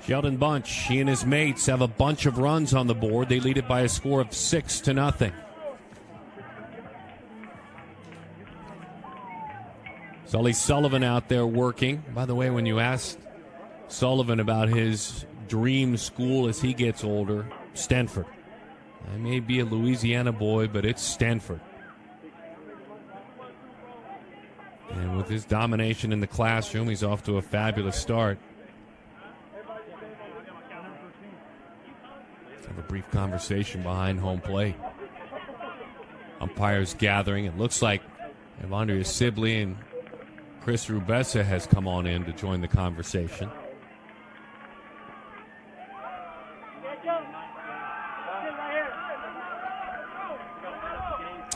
Sheldon Bunch, he and his mates have a bunch of runs on the board. They lead it by a score of 6-0. Sully Sullivan out there working. By the way, when you asked Sullivan about his dream school as he gets older, Stanford. I may be a Louisiana boy, but it's Stanford. And with his domination in the classroom, he's off to a fabulous start. Let's have a brief conversation behind home plate. Umpires gathering. It looks like Evandria Sibley and Chris Rubessa has come on in to join the conversation.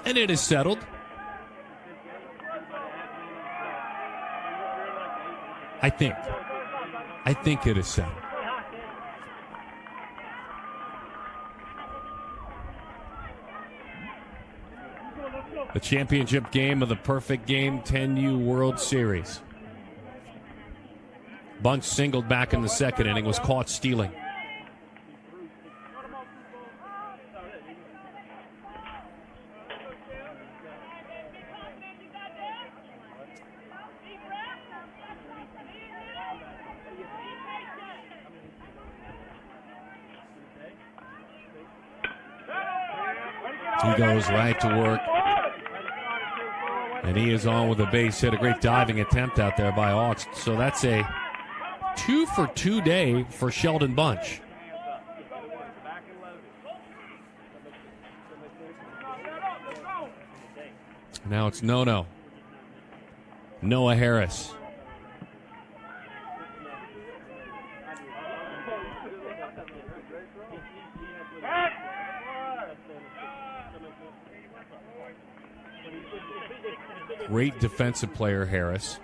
And it is settled. I think it is settled. The championship game of the perfect game 10U World Series. Bunch singled back in the second inning, was caught stealing. He goes right to work. And he is on with a base hit. A great diving attempt out there by Hawks. So that's a 2-for-2 day for Sheldon Bunch. Now it's Noah Harris. Great defensive player, Harris,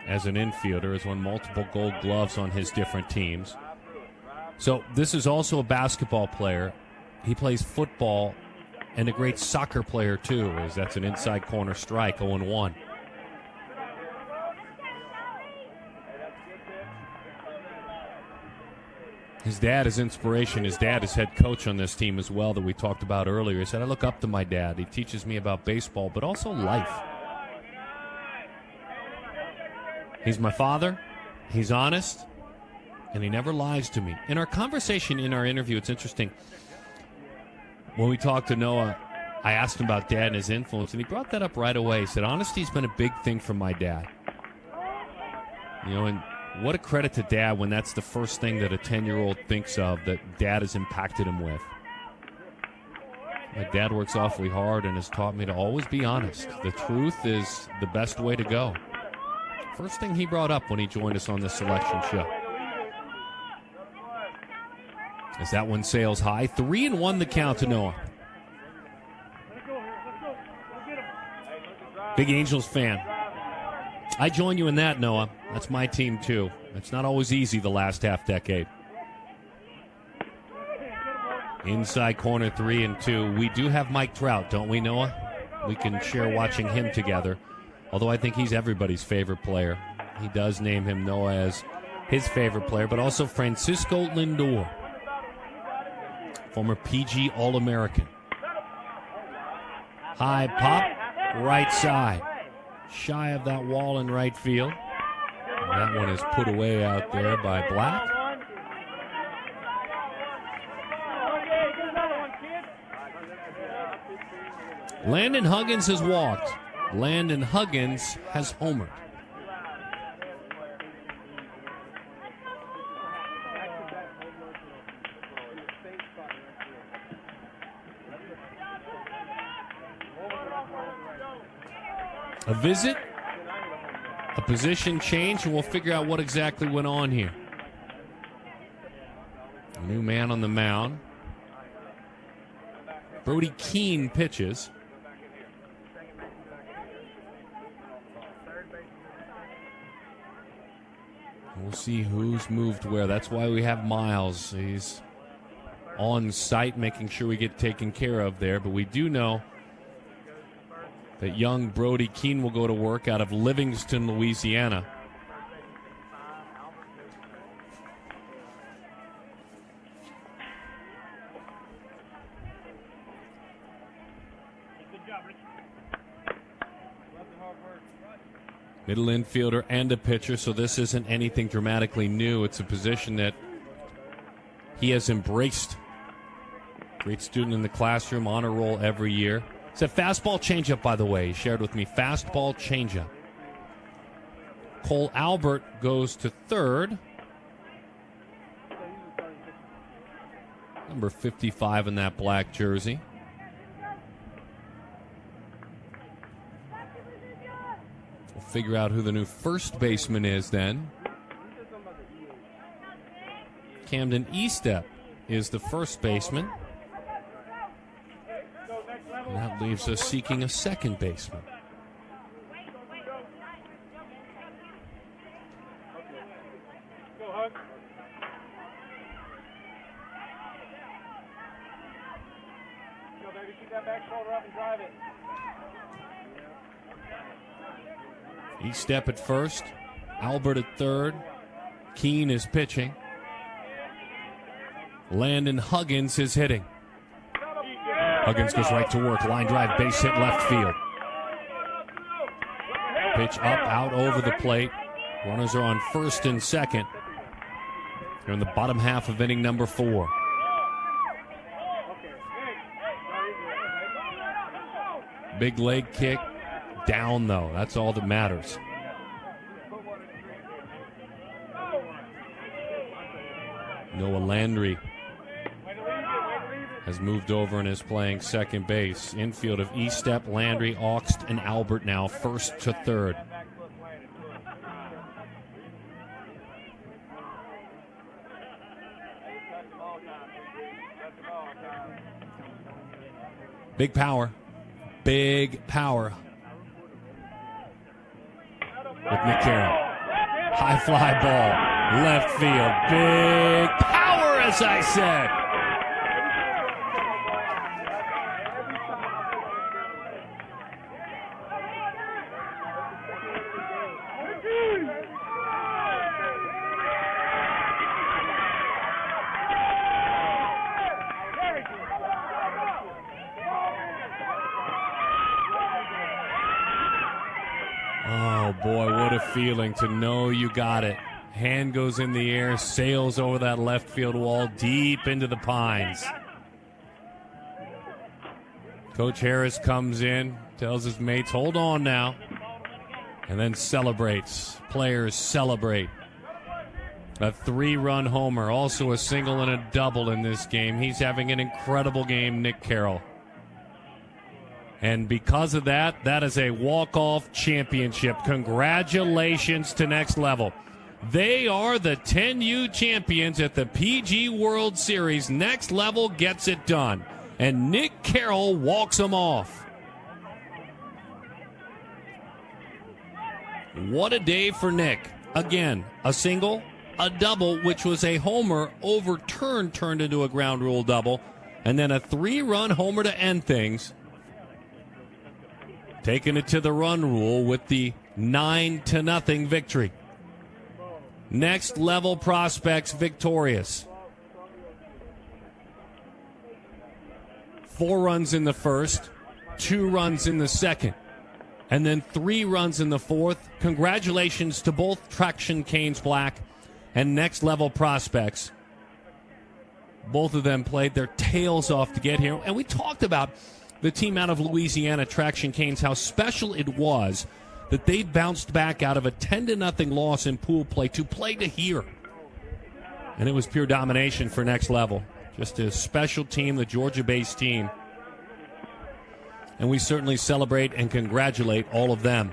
as an infielder, has won multiple gold gloves on his different teams. So this is also a basketball player. He plays football and a great soccer player, too, as that's an inside corner strike, 0-1. His dad is inspiration. His dad is head coach on this team as well that we talked about earlier. He said, I look up to my dad. He teaches me about baseball, but also life. He's my father, he's honest, and he never lies to me. In our conversation, in our interview, it's interesting. When we talked to Noah, I asked him about dad and his influence, and he brought that up right away. He said, honesty's been a big thing for my dad. You know, and what a credit to dad when that's the first thing that a 10-year-old thinks of that dad has impacted him with. My dad works awfully hard and has taught me to always be honest. The truth is the best way to go. First thing he brought up when he joined us on this selection show. As that one sails high, 3-1 the count to Noah. Big Angels fan. I join you in that, Noah. That's my team, too. It's not always easy the last half-decade. Inside corner 3-2. We do have Mike Trout, don't we, Noah? We can share watching him together. Although I think he's everybody's favorite player. He does name him, Noah, as his favorite player, but also Francisco Lindor, former PG All-American. High pop, right side. Shy of that wall in right field. That one is put away out there by Black. Landon Huggins has walked. Landon Huggins has homered. A visit, a position change, and we'll figure out what exactly went on here. A new man on the mound. Brody Keene pitches. We'll see who's moved where. That's why we have Miles. He's on site making sure we get taken care of there. But we do know that young Brody Keene will go to work out of Livingston, Louisiana. Middle infielder and a pitcher, so this isn't anything dramatically new. It's a position that he has embraced. Great student in the classroom, honor roll every year. It's a fastball changeup, by the way. He shared with me, fastball changeup. Cole Albert goes to third. Number 55 in that black jersey. We'll figure out who the new first baseman is then. Camden Estep is the first baseman. And that leaves us seeking a second baseman. Estep at first, Albert at third, Keene is pitching. Landon Huggins is hitting. Huggins goes right to work. Line drive, base hit left field. Pitch up, out over the plate. Runners are on first and second. They're in the bottom half of inning number 4. Big leg kick. Down, though. That's all that matters. Noah Landry has moved over and is playing second base. Infield of Estep, Landry, Augst, and Albert now first to third. Big power. Big power. With Nick Carroll. High fly ball. Left field. Big power, as I said. Oh, boy, what a feeling to know you got it. Hand goes in the air, sails over that left field wall, deep into the pines. Coach Harris comes in, tells his mates, hold on now, and then celebrates. Players celebrate. A 3-run homer, also a single and a double in this game. He's having an incredible game, Nick Carroll. And because of that, that is a walk-off championship. Congratulations to Next Level. They are the 10U champions at the PG World Series. Next Level gets it done. And Nick Carroll walks them off. What a day for Nick. Again, a single, a double, which was a homer overturned, turned into a ground rule double, and then a 3-run homer to end things. Taking it to the run rule with the 9-0 victory. Next Level prospects victorious. 4 runs in the first, 2 runs in the second, and then 3 runs in the fourth. Congratulations to both Traction Canes Black and Next Level prospects. Both of them played their tails off to get here. And we talked about the team out of Louisiana, Traction Canes, how special it was that they bounced back out of a 10-0 loss in pool play to play to here. And it was pure domination for Next Level. Just a special team, the Georgia-based team. And we certainly celebrate and congratulate all of them.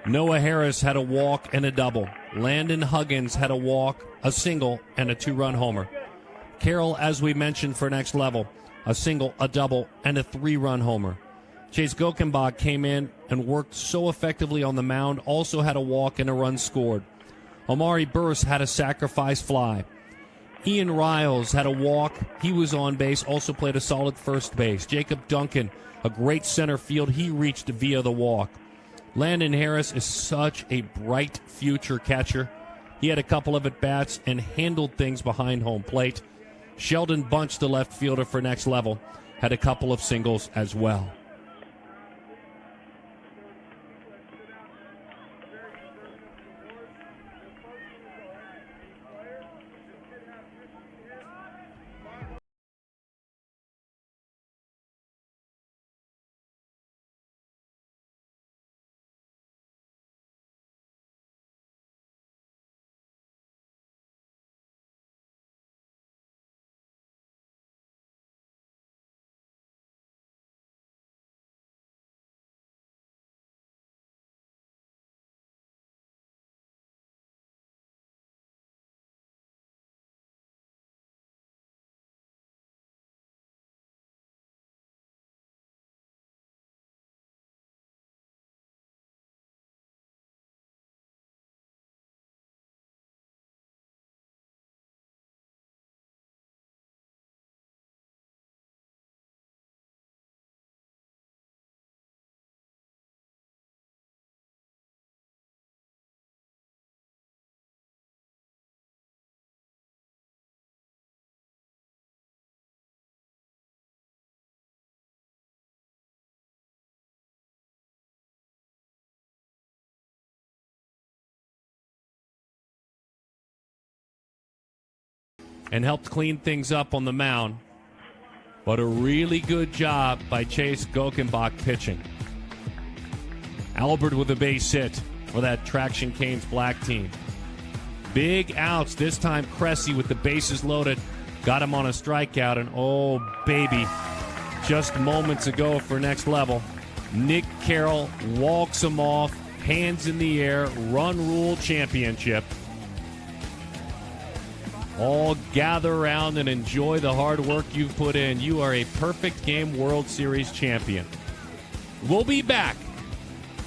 Noah Harris had a walk and a double. Landon Huggins had a walk, a single, and a 2-run homer. Carroll, as we mentioned, for Next Level, a single, a double, and a 3-run homer. Chase Gokenbach came in and worked so effectively on the mound, also had a walk and a run scored. Omari Burse had a sacrifice fly. Ian Riles had a walk. He was on base, also played a solid first base. Jacob Duncan, a great center field. He reached via the walk. Landon Harris is such a bright future catcher. He had a couple of at-bats and handled things behind home plate. Sheldon Bunch, the left fielder for Next Level, had a couple of singles as well. And helped clean things up on the mound. But a really good job by Chase Gokenbach pitching. Albert with a base hit for that Traction Canes black team. Big outs. This time Cressy with the bases loaded. Got him on a strikeout. And oh, baby, just moments ago for next level, Nick Carroll walks him off. Hands in the air. Run rule championship. All gather around and enjoy the hard work you've put in. You are a perfect game World Series champion. We'll be back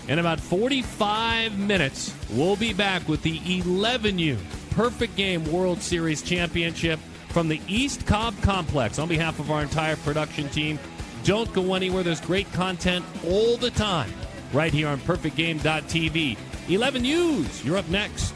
in about 45 minutes. We'll be back with the 11U Perfect Game World Series Championship from the East Cobb Complex. On behalf of our entire production team, don't go anywhere. There's great content all the time right here on PerfectGame.tv. 11U's, you're up next.